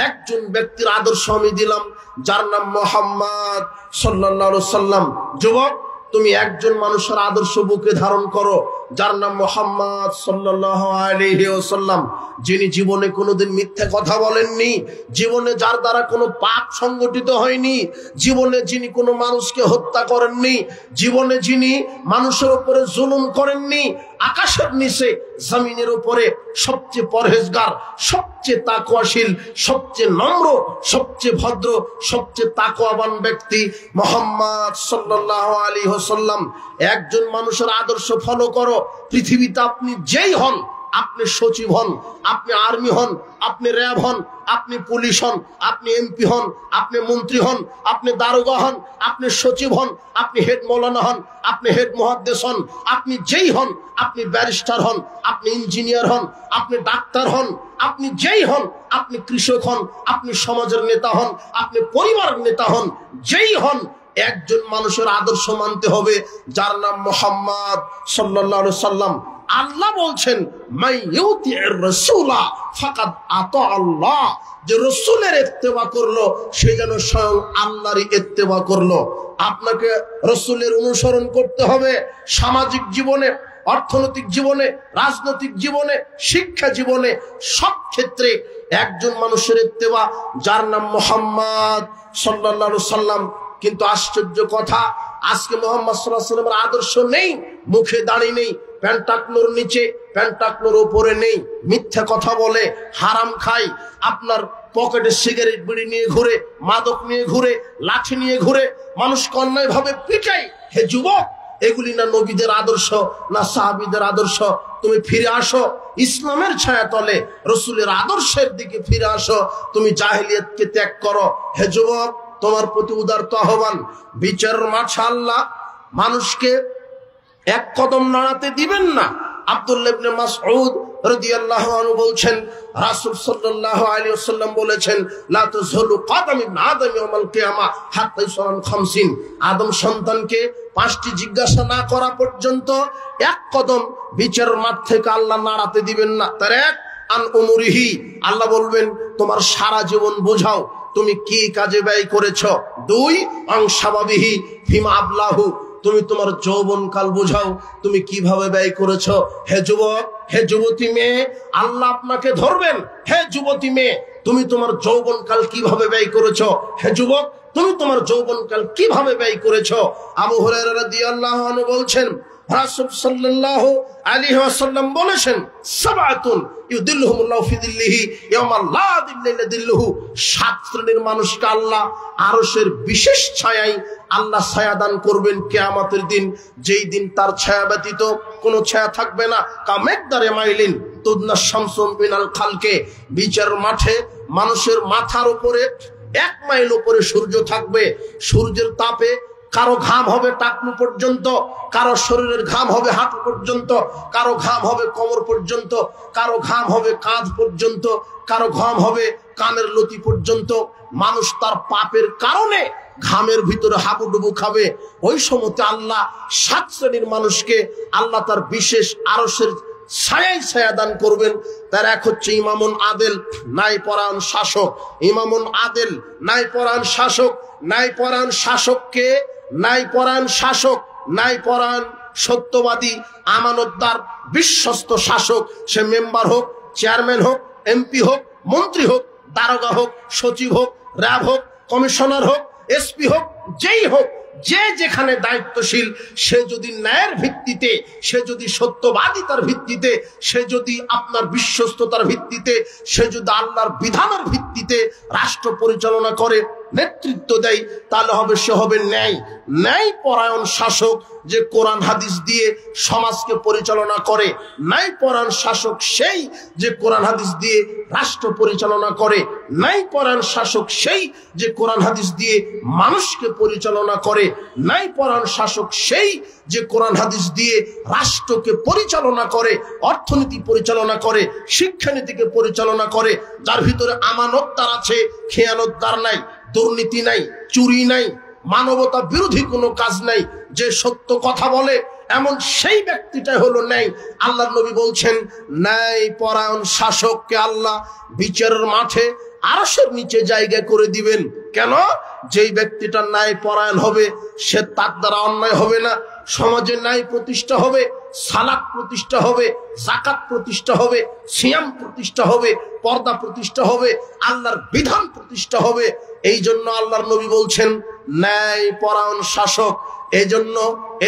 একজন ব্যক্তির আদর্শ আমি দিলাম, যার নাম মুহাম্মদ সাল্লাল্লাহু আলাইহি ওয়াসাল্লাম। যুবক, তুমি একজন মানুষের আদর্শ বুকে ধারণ করো, যার নাম মুহাম্মদ সাল্লাল্লাহু আলাইহি ওয়াসাল্লাম, যিনি জীবনে কোনোদিন মিথ্যা কথা বলেননি, জীবনে যার দ্বারা কোনো পাপ সংগঠিত হয়নি, জীবনে যিনি কোনো মানুষকে হত্যা করেননি, জীবনে যিনি মানুষের উপরে জুলুম করেননি, আকাশের নিচে জমিনের উপরে সবচেয়ে পরহেজগার, সবচেয়ে তাকওয়াশীল, সবচেয়ে নম্র, সবচেয়ে ভদ্র, সবচেয়ে তাকওয়াবান ব্যক্তি মুহাম্মদ সাল্লাল্লাহু আলাইহি ওয়াসাল্লাম। একজন মানুষের আদর্শ ফলো করো। পৃথিবীতে আপনি যেই হন, আপনি সচিব হন, আপনি আর্মি হন, আপনি র্যাব হন, আপনি পুলিশ হন, আপনি এমপি হন, আপনি মন্ত্রী হন, আপনি দারোগা হন, আপনি সচিব হন, আপনি হেড মৌলানা হন, আপনি হেড মুহাদ্দিস হন, আপনি যেই হন, আপনি ব্যারিস্টার হন, আপনি ইঞ্জিনিয়ার হন, আপনি ডাক্তার হন, আপনি যেই হন, আপনি কৃষক হন, আপনি সমাজের নেতা হন, আপনি পরিবারের নেতা হন, যেই হন, একজন মানুষের আদর্শ মানতে হবে, যার নাম মুহাম্মদ সাল্লাল্লাহু আলাইহি ওয়াসাল্লাম। আল্লাহ বলছেন, মান ইউতির রাসূলা ফাকাদ আতা আল্লাহ, যে রাসূলের ইত্তেবা করলো সে যেন স্বয়ং আল্লাহরই ইত্তেবা করলো। আপনাকে রাসূলের অনুসরণ করতে হবে সামাজিক জীবনে, অর্থনৈতিক জীবনে, রাজনৈতিক জীবনে, শিক্ষা জীবনে, সব ক্ষেত্রে একজন মানুষের ইত্তেবা, যার নাম মুহাম্মদ সাল্লাল্লাহু আলাইহি ওয়াসাল্লাম। কিন্তু আশ্চর্য কথা, আজকে মুহাম্মদ সাল্লাল্লাহু আলাইহি ওয়াসাল্লামের আদর্শ নেই, মুখে দাড়ি নেই, প্যান্টাকলোর নিচে, প্যান্টাকলোর উপরে নেই, মিথ্যা কথা বলে, হারাম খায়, আপনার পকেটে সিগারেট বিড়ি নিয়ে ঘুরে, মাদক নিয়ে ঘুরে, লাঠি নিয়ে ঘুরে, মানুষকে অন্যায় ভাবে পিটাই। হে যুবক, এগুলি না নবীদের আদর্শ, না সাহাবীদের আদর্শ। তুমি ফিরে আসো ইসলামের ছায়াতলে, রাসূলের আদর্শের দিকে ফিরে আসো, তুমি জাহেলিয়াতকে ত্যাগ করো। হে যুবক, তোমার প্রতি উদারত আহ্বান। বিচারের মাঠে আল্লাহ মানুষকে এক কদম নাড়াতে দিবেন না। আব্দুল্লাহ ইবনে মাসউদ রাদিয়াল্লাহু আনহু বলছেন, রাসূল সাল্লাল্লাহু আলাইহি ওয়াসাল্লাম বলেছেন, লা তুযহলু কদম ইবনে আদম ইয়াউমাল কিয়ামা হাত্তা ইসলাম 50। আদম সন্তানকে 5টি জিজ্ঞাসা না করা পর্যন্ত এক কদম বিচারের মাঠ থেকে আল্লাহ নাড়াতে দিবেন না। তার এক, আন উমরিহি, আল্লাহ বলবেন তোমার সারা জীবন বোঝাও তুমি কি কাজে ব্যয় করেছো। 2, আন শাবাবিহি ফিমা আবলাহু, তুমি তোমার যৌবনকাল বোঝাও তুমি কিভাবে ব্যয় করেছো। হে যুবক, হে যুবতী মেয়ে, আল্লাহ আপনাকে ধরবেন। হে যুবতী মেয়ে, তুমি তোমার যৌবনকাল কিভাবে ব্যয় করেছো। হে যুবক, তুমি তোমার যৌবনকাল কিভাবে ব্যয় করেছো। আবু হুরায়রা রাদিয়াল্লাহু আনহু বলছেন, রাসূল সাল্লাল্লাহু আলাইহি ওয়াসাল্লাম বলেছেন, সাবআতুন ইউদিল্লুহুমুল্লাহু ফি দিল্লিহি ইয়াওমা লা দিল্লা ইল্লা দিল্লুহু, 7 শ্রেণীর মানুষকে আল্লাহ আরশের বিশেষ ছায়ায় আল্লাহ ছায়া দান করবেন কিয়ামতের দিন, যেই দিন তার ছায়া ব্যতীত কোনো ছায়া থাকবে না। কামেকদারে মাইলিন তুদনা শামসুম মিনাল খালকে, বিচারের মাঠে মানুষের মাথার উপরে 1 মাইল উপরে সূর্য থাকবে। সূর্যের তাপে কারো ঘাম হবে টাকনু পর্যন্ত, কারো শরীরের ঘাম হবে হাঁটু পর্যন্ত, কারো ঘাম হবে কোমর পর্যন্ত, কারো ঘাম হবে কাঁধ পর্যন্ত, কারো ঘাম হবে কানের লতি পর্যন্ত। মানুষ তার পাপের কারণে ঘামের ভিতরে হাবুডুবু খাবে। ওই সময়তে আল্লাহ 7 শ্রেণীর মানুষকে আল্লাহ তার বিশেষ আরশের ছায়ায় ছায়া দান করবেন। তার এক হচ্ছে ইমামুন আদেল, ন্যায়পরায়ণ শাসক। ইমামুন আদেল, ন্যায়পরায়ণ শাসক। ন্যায়পরায়ণ শাসককে, ন্যায়পরায়ণ শাসক, ন্যায়পরায়ণ সত্যবাদী, আমানতদার, বিশ্বস্ত শাসক। সে মেম্বার হোক, চেয়ারম্যান হোক, এমপি হোক, মন্ত্রী হোক, দারোগা হোক, সচিব হোক, র্যাব হোক, কমিশনার হোক, এসপি হোক, যেই হোক, যে যেখানে দায়িত্বশীল, সে যদি ন্যায়ের ভিত্তিতে, সে যদি সত্যবাদিতার ভিত্তিতে, সে যদি আপনার বিশ্বস্ততার ভিত্তিতে, সে যদি আল্লাহর বিধানের ভিত্তিতে রাষ্ট্র পরিচালনা করে, নেতৃত্ব দেয়, তাহলে হবে সে হবে ন্যায়পরায়ণ শাসক, যে কোরআন হাদিস দিয়ে সমাজকে পরিচালনা করে। ন্যায়পরায়ণ শাসক সেই যে কোরআন হাদিস দিয়ে রাষ্ট্র পরিচালনা করে। ন্যায়পরায়ণ শাসক সেই যে কোরআন হাদিস দিয়ে মানুষকে পরিচালনা করে। ন্যায়পরায়ণ শাসক সেই যে কোরআন হাদিস দিয়ে রাষ্ট্রকে পরিচালনা করে, অর্থনীতি পরিচালনা করে, শিক্ষানীতিকে পরিচালনা করে, যার ভিতরে আমানতদার আছে, খেয়ানতদার নাই, দুর্নীতি নাই, চুরি নাই, মানবতা বিরোধী কোনো কাজ নাই, যে সত্য কথা বলে এমন সেই ব্যক্তিটাই হলো ন্যায়। আল্লাহর নবী বলছেন, ন্যায় পরায়ণ শাসককে আল্লাহ বিচারের মাঠে আরশের নিচে জায়গা করে দিবেন। কেন? যেই ব্যক্তিটা ন্যায় পরায়ণ হবে, সে তার দ্বারা অন্যায় হবে না, সমাজে ন্যায় প্রতিষ্ঠা হবে, সালাত প্রতিষ্ঠা হবে, যাকাত প্রতিষ্ঠা হবে, সিয়াম প্রতিষ্ঠা হবে, পর্দা প্রতিষ্ঠা হবে, আল্লাহর বিধান প্রতিষ্ঠা হবে। এই জন্য আল্লাহর নবী বলছেন ন্যায় পরায়ণ শাসক। এই জন্য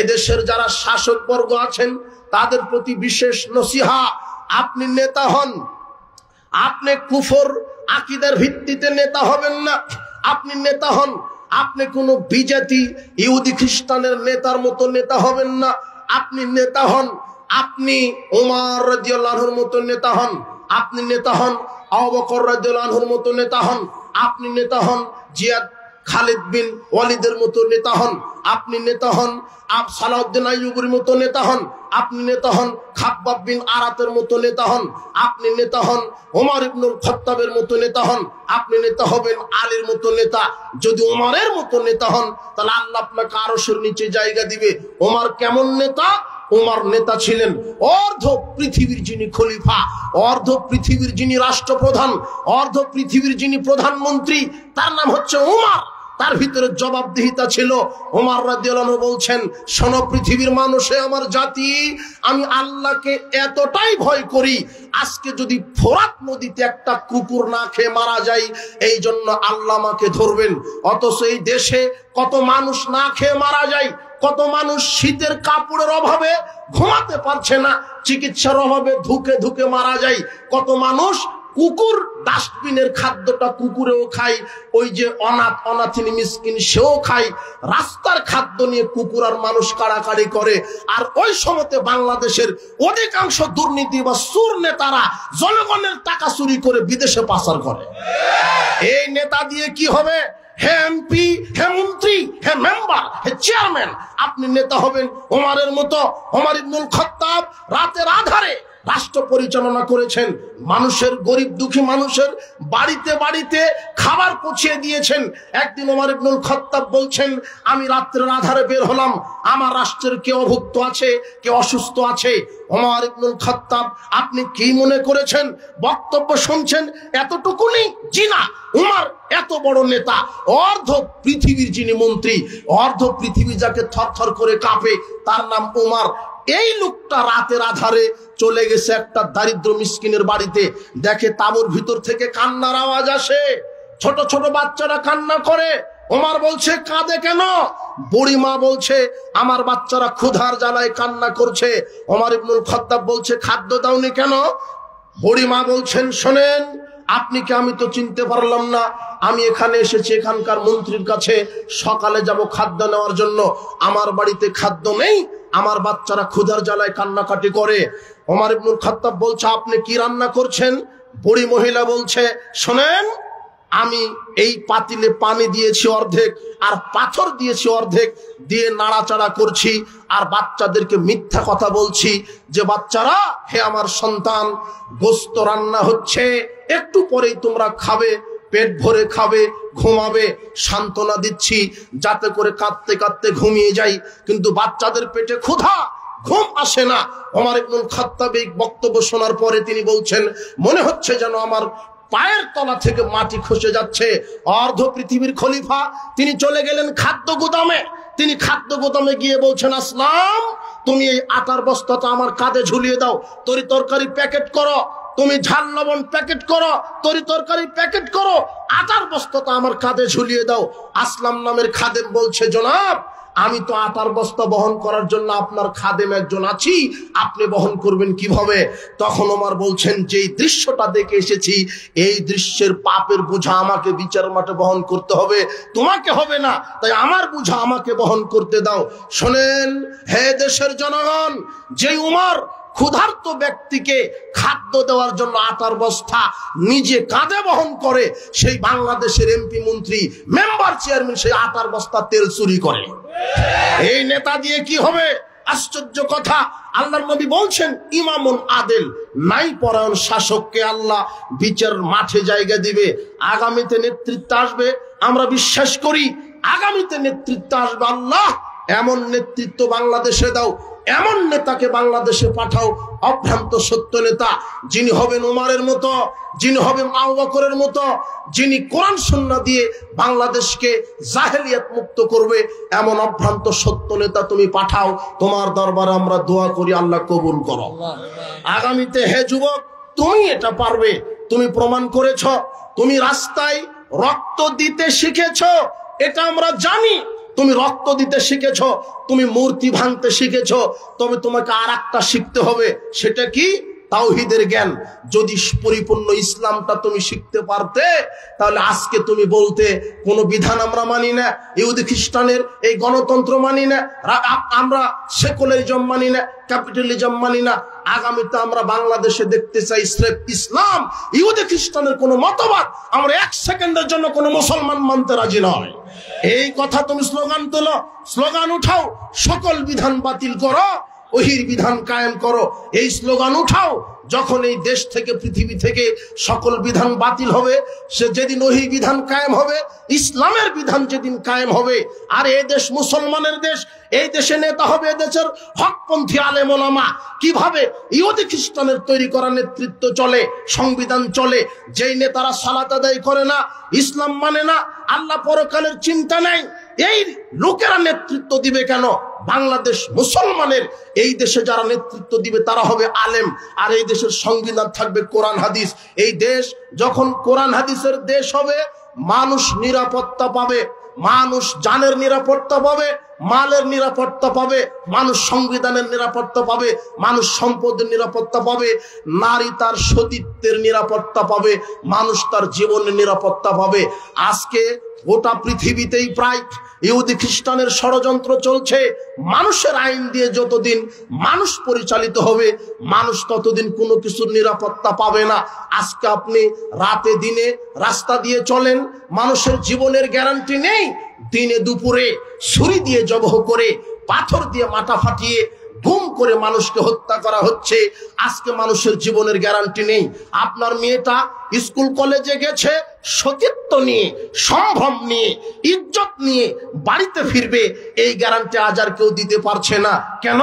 এদেশের যারা শাসক বর্গ আছেন তাদের প্রতি বিশেষ নসিহা, আপনি নেতা হন, আপনি কুফর আকীদার ভিত্তিতে নেতা হবেন না। আপনি নেতা হন, আপনি কোন বিজাতি ইহুদি খ্রিস্টানের নেতার মতো নেতা হবেন না। আপনি নেতা হন, আপনি ওমর রাদিয়াল্লাহু আনহুর মতো নেতা হন, আপনি নেতা হন আবু বকর রাদিয়াল্লাহু আনহুর মতো নেতা হন, আপনি নেতা হন জিয়াদ খালিদ বিন ওয়ালিদের মতো নেতা হন, আপনি নেতা হন সালাউদ্দিন আইয়ুবের মতো নেতা হন, আপনি নেতা হন খাব্বাব বিন আরাতের মতো নেতা হন, আপনি নেতা হন ওমর ইবনুল খাত্তাবের মতো নেতা হন, আপনি নেতা হবেন আলীর মতো নেতা। যদি ওমরের মতো নেতা হন তাহলে আল্লাহ আপনাকে আরশের নিচে জায়গা দিবে। ওমর কেমন নেতা? ওমর নেতা ছিলেন অর্ধ পৃথিবীর যিনি খলিফা, অর্ধ পৃথিবীর যিনি রাষ্ট্রপ্রধান, অর্ধ পৃথিবীর যিনি প্রধানমন্ত্রী, তার নাম হচ্ছে ওমর। তার ভিতরে জবাবদিহিতা ছিল। ওমর রাদিয়াল্লাহু আনহু বলছেন, শোনো পৃথিবীর মানুষে আমার জাতি, আমি আল্লাহকে এতটাই ভয় করি, আজকে যদি ফোরাত নদীতে একটা কুকুর না খেয়ে মারা যায়, এই জন্য আল্লাহ আমাকে ধরবেন। অথচ এই দেশে কত মানুষ না খেয়ে মারা যায়, কত মানুষ শীতের কাপড়ের অভাবে ঘুমাতে পারছে না, চিকিৎসার অভাবে ধুকে ধুকে মারা যায়, কত মানুষ কুকুর ডাস্টবিনের খাদ্যটা কুকুরেও খায়, ওই যে অনাথ অনাথিনী মিসকিন সেও খায়, রাস্তার খাদ্য নিয়ে কুকুর আর মানুষ কাড়াকাড়ি করে। আর ওই সময়তে বাংলাদেশের অধিকাংশ দুর্নীতি বা সুর নেতারা জনগণের টাকা চুরি করে বিদেশে পাচার করে। এই নেতা দিয়ে কি হবে? হে এমপি, হে মন্ত্রী, হে মেম্বার, হে চেয়ারম্যান, আপনি নেতা হবেন ওমরের মতো। ওমর ইবনুল খাত্তাব রাতের আধারে রাষ্ট্র পরিচালনা করেছেন, মানুষের গরিব দুঃখী মানুষের বাড়িতে বাড়িতে খাবার পৌঁছে দিয়েছেন। একদিন ওমর ইবনুল খাত্তাব বলছেন, আমি রাত্রের আধারে বের হলাম, আমার রাষ্ট্রের কেউ অভুক্ত আছে, কেউ অসুস্থ আছে। ওমর ইবনুল খাত্তাব, আপনি কি মনে করেছেন বক্তব্য শুনছেন এতটুকুনি? জি না, উমর এত বড় নেতা, অর্ধ পৃথিবীর যিনি মন্ত্রী, অর্ধ পৃথিবী যাকে থরথর করে কাঁপে, তার নাম উমর। এই লোকটা রাতের আধারে চলে গেছে একটা দারিদ্র মিসকিনের বাড়িতে, দেখে তাঁবুর ভিতর থেকে কান্নার আওয়াজ আসে, ছোট ছোট বাচ্চারা কান্না করে। ওমর বলছে, কাঁদে কেন? বুড়ি মা বলছে, আমার বাচ্চারা ক্ষুধার জ্বালায় কান্না করছে। ওমর ইবনুল খাত্তাব বলছে, খাদ্য দাওনি কেন? বুড়ি মা বলছেন, শোনেন, আপনি কি? আমি তো চিনতে পারলাম না, আমি এখানে এসেছি এখানকার মন্ত্রীর কাছে, সকালে যাব খাদ্য নেওয়ার জন্য, আমার বাড়িতে খাদ্য নেই, আমার বাচ্চারা ক্ষুধার জ্বালায় কান্নাকাটি করে। ওমর ইবনুল খাত্তাব বলছে, আপনি কি রান্না করছেন? বুড়ি মহিলা বলছে, শোনেন, আমি এই পাতিলে পানি দিয়েছি অর্ধেক আর পাথর দিয়েছি অর্ধেক, দিয়ে নাড়াচাড়া করছি আর বাচ্চাদেরকে মিথ্যা কথা বলছি যে, বাচ্চারা, হে আমার সন্তান, গোশত রান্না হচ্ছে, একটু পরেই তোমরা খাবে, পেট ভরে খাবে, ঘুমাবে, সান্ত্বনা দিচ্ছি যাতে করে কাঁদতে কাঁদতে ঘুমিয়ে যাই, কিন্তু বাচ্চাদের পেটে ক্ষুধা, ঘুম আসে না। ওমর ইবনুল খাত্তাব এই বক্তব্য শোনার পরে তিনি বলছেন, মনে হচ্ছে যেন আমার পায়ের তলা থেকে মাটি খসে যাচ্ছে। অর্ধ পৃথিবীর খলিফা, তিনি চলে গেলেন খাদ্য গোদামে। তিনি খাদ্য গোদামে গিয়ে বলছেন, আসলাম, তুমি এই আটার বস্তাটা আমার কাঁধে ঝুলিয়ে দাও, তরি তরকারি প্যাকেট করো, তুমি ঝাল লবণ প্যাকেট করো, তরি তরকারি প্যাকেট করো, আটার বস্তাটা আমার কাঁধে ঝুলিয়ে দাও। আসলাম নামের খাদেম বলছে, জনাব, আমি তো আটার বস্তা বহন করার জন্য আপনার খাদেম একজন আছি, আপনি বহন করবেন কিভাবে? তখন ওমর বলছেন, যেই দৃশ্যটা দেখে এসেছি, এই দৃশ্যের পাপের বোঝা আমাকে বিচার মাঠে বহন করতে হবে, তোমাকে হবে না, তাই আমার বোঝা আমাকে বহন করতে দাও। শোনেন হে দেশের জনগণ, যেই উমর ক্ষুধার্ত ব্যক্তিকে খাদ্য দেওয়ার জন্য আটার বস্তা নিজে কাঁধে বহন করে, সেই বাংলাদেশের এমপি, মন্ত্রী, মেম্বার, চেয়ারম্যান সেই আটার বস্তা তেল চুরি করে। এই নেতা দিয়ে কি হবে? আশ্চর্য কথা। আল্লাহর নবী বলছেন, ইমামুন আদেল, নাই পরায়ণ শাসককে আল্লাহ বিচার মাঠে জায়গা দিবে। আগামীতে নেতৃত্ব আসবে, আমরা বিশ্বাস করি আগামীতে নেতৃত্ব আসবে, আল্লাহ এমন নেতৃত্ব বাংলাদেশে দাও, এমন নেতাকে বাংলাদেশে পাঠাও, অভ্রান্ত সত্য নেতা, যিনি হবেন উমারের মতো, যিনি হবেন আবু বকরের মতো, যিনি কোরআন সুন্নাহ দিয়ে বাংলাদেশকে জাহেলিয়াত মুক্ত করবে, এমন অভ্রান্ত সত্য নেতা তুমি পাঠাও। তোমার দরবারে আমরা দোয়া করি, আল্লাহ কবুল করো। আগামীতে হে যুবক, তুমি এটা পারবে, তুমি প্রমাণ করেছ। তুমি রাস্তায় রক্ত দিতে শিখেছ, এটা আমরা জানি। তুমি রক্ত দিতে শিখেছ, তুমি মূর্তি ভাঙতে শিখেছ, তবে তোমাকে আর একটা শিখতে হবে। সেটা কি? তাওহীদের জ্ঞান। যদি পরিপূর্ণ ইসলামটা তুমি শিখতে পারতে, তাহলে আজকে তুমি বলতে কোন বিধান আমরা মানি না, ইহুদি খ্রিস্টানের এই গণতন্ত্র মানি না, আমরা সেকুলারিজম মানি না, ক্যাপিটালিজম মানি না। আগামীতে আমরা বাংলাদেশে দেখতে চাই স্রেফ ইসলাম, ইহুদি খ্রিস্টানের কোনো মতবাদ আমরা এক সেকেন্ডের জন্য কোনো মুসলমান মানতে রাজি নয়। এই কথা তুমি স্লোগান তোলো, স্লোগান উঠাও, সকল বিধান বাতিল করো, ওহির বিধান কায়েম করো, এই স্লোগান উঠাও। যখন এই দেশ থেকে, পৃথিবী থেকে সকল বিধান বাতিল হবে, সে যেদিন ওহি বিধান কায়েম হবে, ইসলামের বিধান যেদিন কায়েম হবে, আর এই দেশ মুসলমানের দেশ, এই দেশে নেতা হবে এদেশের হকপন্থী আলেম ওলামা। কিভাবে ইহুদি খ্রিস্টানের তৈরি করা নেতৃত্ব চলে, সংবিধান চলে, যেই নেতারা সালাত আদায় করে না, ইসলাম মানে না, আল্লাহ পরকালের চিন্তা নাই, এই লোকেরা নেতৃত্ব দিবে কেন? বাংলাদেশ মুসলমানের এই দেশে যারা নেতৃত্ব দিবে তারা হবে আলেম, আর এই দেশের সংবিধান থাকবে কোরআন হাদিস। এই দেশ যখন কোরআন হাদিসের দেশ হবে, মানুষ নিরাপত্তা পাবে, মানুষ জানের নিরাপত্তা পাবে, মালের নিরাপত্তা পাবে, মানুষ সংবিধানের নিরাপত্তা পাবে, মানুষ সম্পদের নিরাপত্তা পাবে, নারী তার সতীত্বের নিরাপত্তা পাবে, মানুষ তার জীবনের নিরাপত্তা পাবে। আজকে গোটা পৃথিবীতেই প্রায় ইহুদি খ্রিস্টানের ষড়যন্ত্র চলছে। মানুষের আইন দিয়ে যতদিন মানুষ পরিচালিত হবে, মানুষ ততদিন কোনো কিছুর নিরাপত্তা পাবে না। আজকে আপনি রাতে দিনে রাস্তা দিয়ে চলেন, মানুষের জীবনের গ্যারান্টি নেই। দিনে দুপুরে ছুরি দিয়ে জবহ করে, পাথর দিয়ে মাথা ফাটিয়ে, গুম করে মানুষকে হত্যা করা হচ্ছে। আজকে মানুষের জীবনের গ্যারান্টি নেই। আপনার মেয়েটা স্কুল কলেজে গেছে সতীত্ব নিয়ে, সম্ভ্রম নিয়ে, ইজ্জত নিয়ে বাড়িতে ফিরবে, এই গ্যারান্টি আজ আর কেউ দিতে পারছে না। কেন?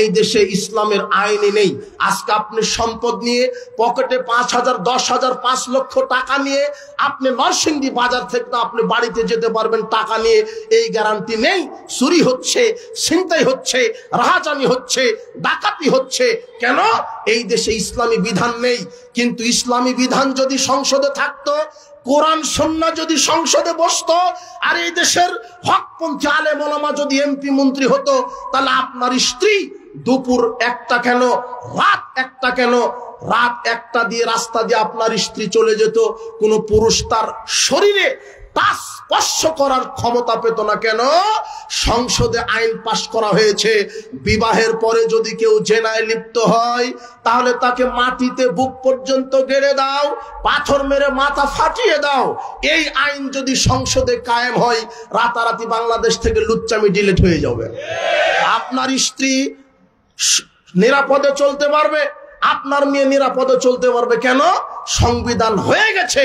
এই দেশে ইসলামের আইনই নেই। আজকে আপনি সম্পদ নিয়ে পকেটে 5,000, 10,000, 5 লক্ষ টাকা নিয়ে আপনি নরসিংদী বাজার থেকে আপনি বাড়িতে যেতে পারবেন টাকা নিয়ে, এই গ্যারান্টি নেই। চুরি হচ্ছে, ছিনতাই হচ্ছে, রাহাজানি হচ্ছে, ডাকাতি হচ্ছে। কেন? এই দেশে ইসলামী বিধান নেই। কিন্তু ইসলামী বিধান যদি সংসদে থাকতো, কোরআন সুন্নাহ যদি সংসদে বসতো, আর এই দেশের হকপন্থী আলেম ওলামা যদি এমপি মন্ত্রী হতো, তাহলে আপনার স্ত্রী দুপুর 1টা কেন, রাত 1টা কেন, রাত 1টা দিয়ে রাস্তা দিয়ে আপনার স্ত্রী চলে যেত, কোনো পুরুষ তার শরীরে টাচ স্পর্শ করার ক্ষমতা পেত না। কেন? সংসদে আইন পাশ করা হয়েছে, বিবাহের পরে যদি কেউ জেনায় লিপ্ত হয়, তাহলে তাকে মাটিতে বুক পর্যন্ত গেড়ে দাও, পাথর মেরে মাথা ফাটিয়ে দাও। এই আইন যদি সংসদে কায়েম হয়, রাতারাতি বাংলাদেশ থেকে লুচ্চামি ডিলিট হয়ে যাবে। আপনার স্ত্রী নিরাপদে চলতে পারবে, আপনার মেয়ে নিরাপদে চলতে পারবে। কেন? সংবিধান হয়ে গেছে,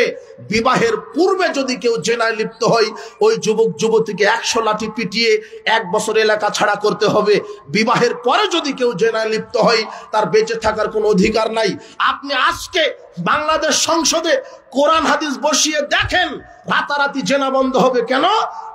বিবাহের পূর্বে যদি কেউ জেনায় লিপ্ত হয়, ওই যুবক যুবতীকে 100 লাঠি পিটিয়ে 1 বছর এলাকা ছাড়া করতে হবে। বিবাহের পরে যদি কেউ জেনায় লিপ্ত হয়, তার বেঁচে থাকার কোনো অধিকার নাই। আপনি আজকে বাংলাদেশ সংসদে কোরআন হাদিস বসিয়ে দেখেন, রাতারাতি জেনা বন্ধ হবে। কেন?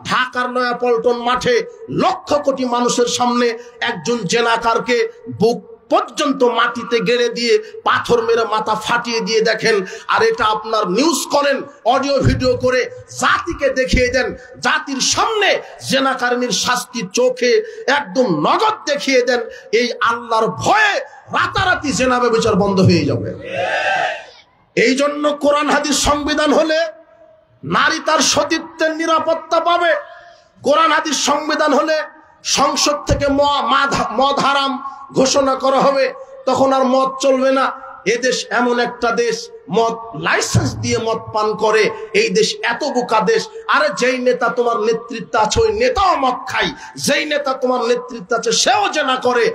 ঢাকার নয়াপল্টন মাঠে লক্ষ কোটি মানুষের সামনে একজন জেনাকারকে বুক পর্যন্ত মাটিতে গেড়ে দিয়ে পাথর মেরে মাথা ফাটিয়ে দিয়ে দেখেন। আর এটা আপনার নিউজ করেন, অডিও ভিডিও করে জাতিকে দেখিয়ে দেন, জাতির সামনে জেনাকারিনীর শাস্তি চোখে একদম নগদ দেখিয়ে দেন। এই আল্লাহর ভয়ে রাতারাতি জেনা ব্যভিচার বন্ধ হয়ে যাবে। এই জন্য কোরআন হাদিস সংবিধান হলে নারী তার সতীত্বের নিরাপত্তা পাবে। কোরআন হাদিস সংবিধান হলে সংসদ থেকে মদ হারাম ঘোষণা করা হবে, তখন আর মদ চলবে না। এদেশ এমন একটা দেশ, মদ লাইসেন্স দিয়ে মদ পান করে। এই দেশ এত বোকা দেশ। আরে যেই নেতা তোমার নেতৃত্ব আছে, ওই নেতাও মদ খায়। যেই নেতা তোমার নেতৃত্ব আছে, সেও জেনা করে।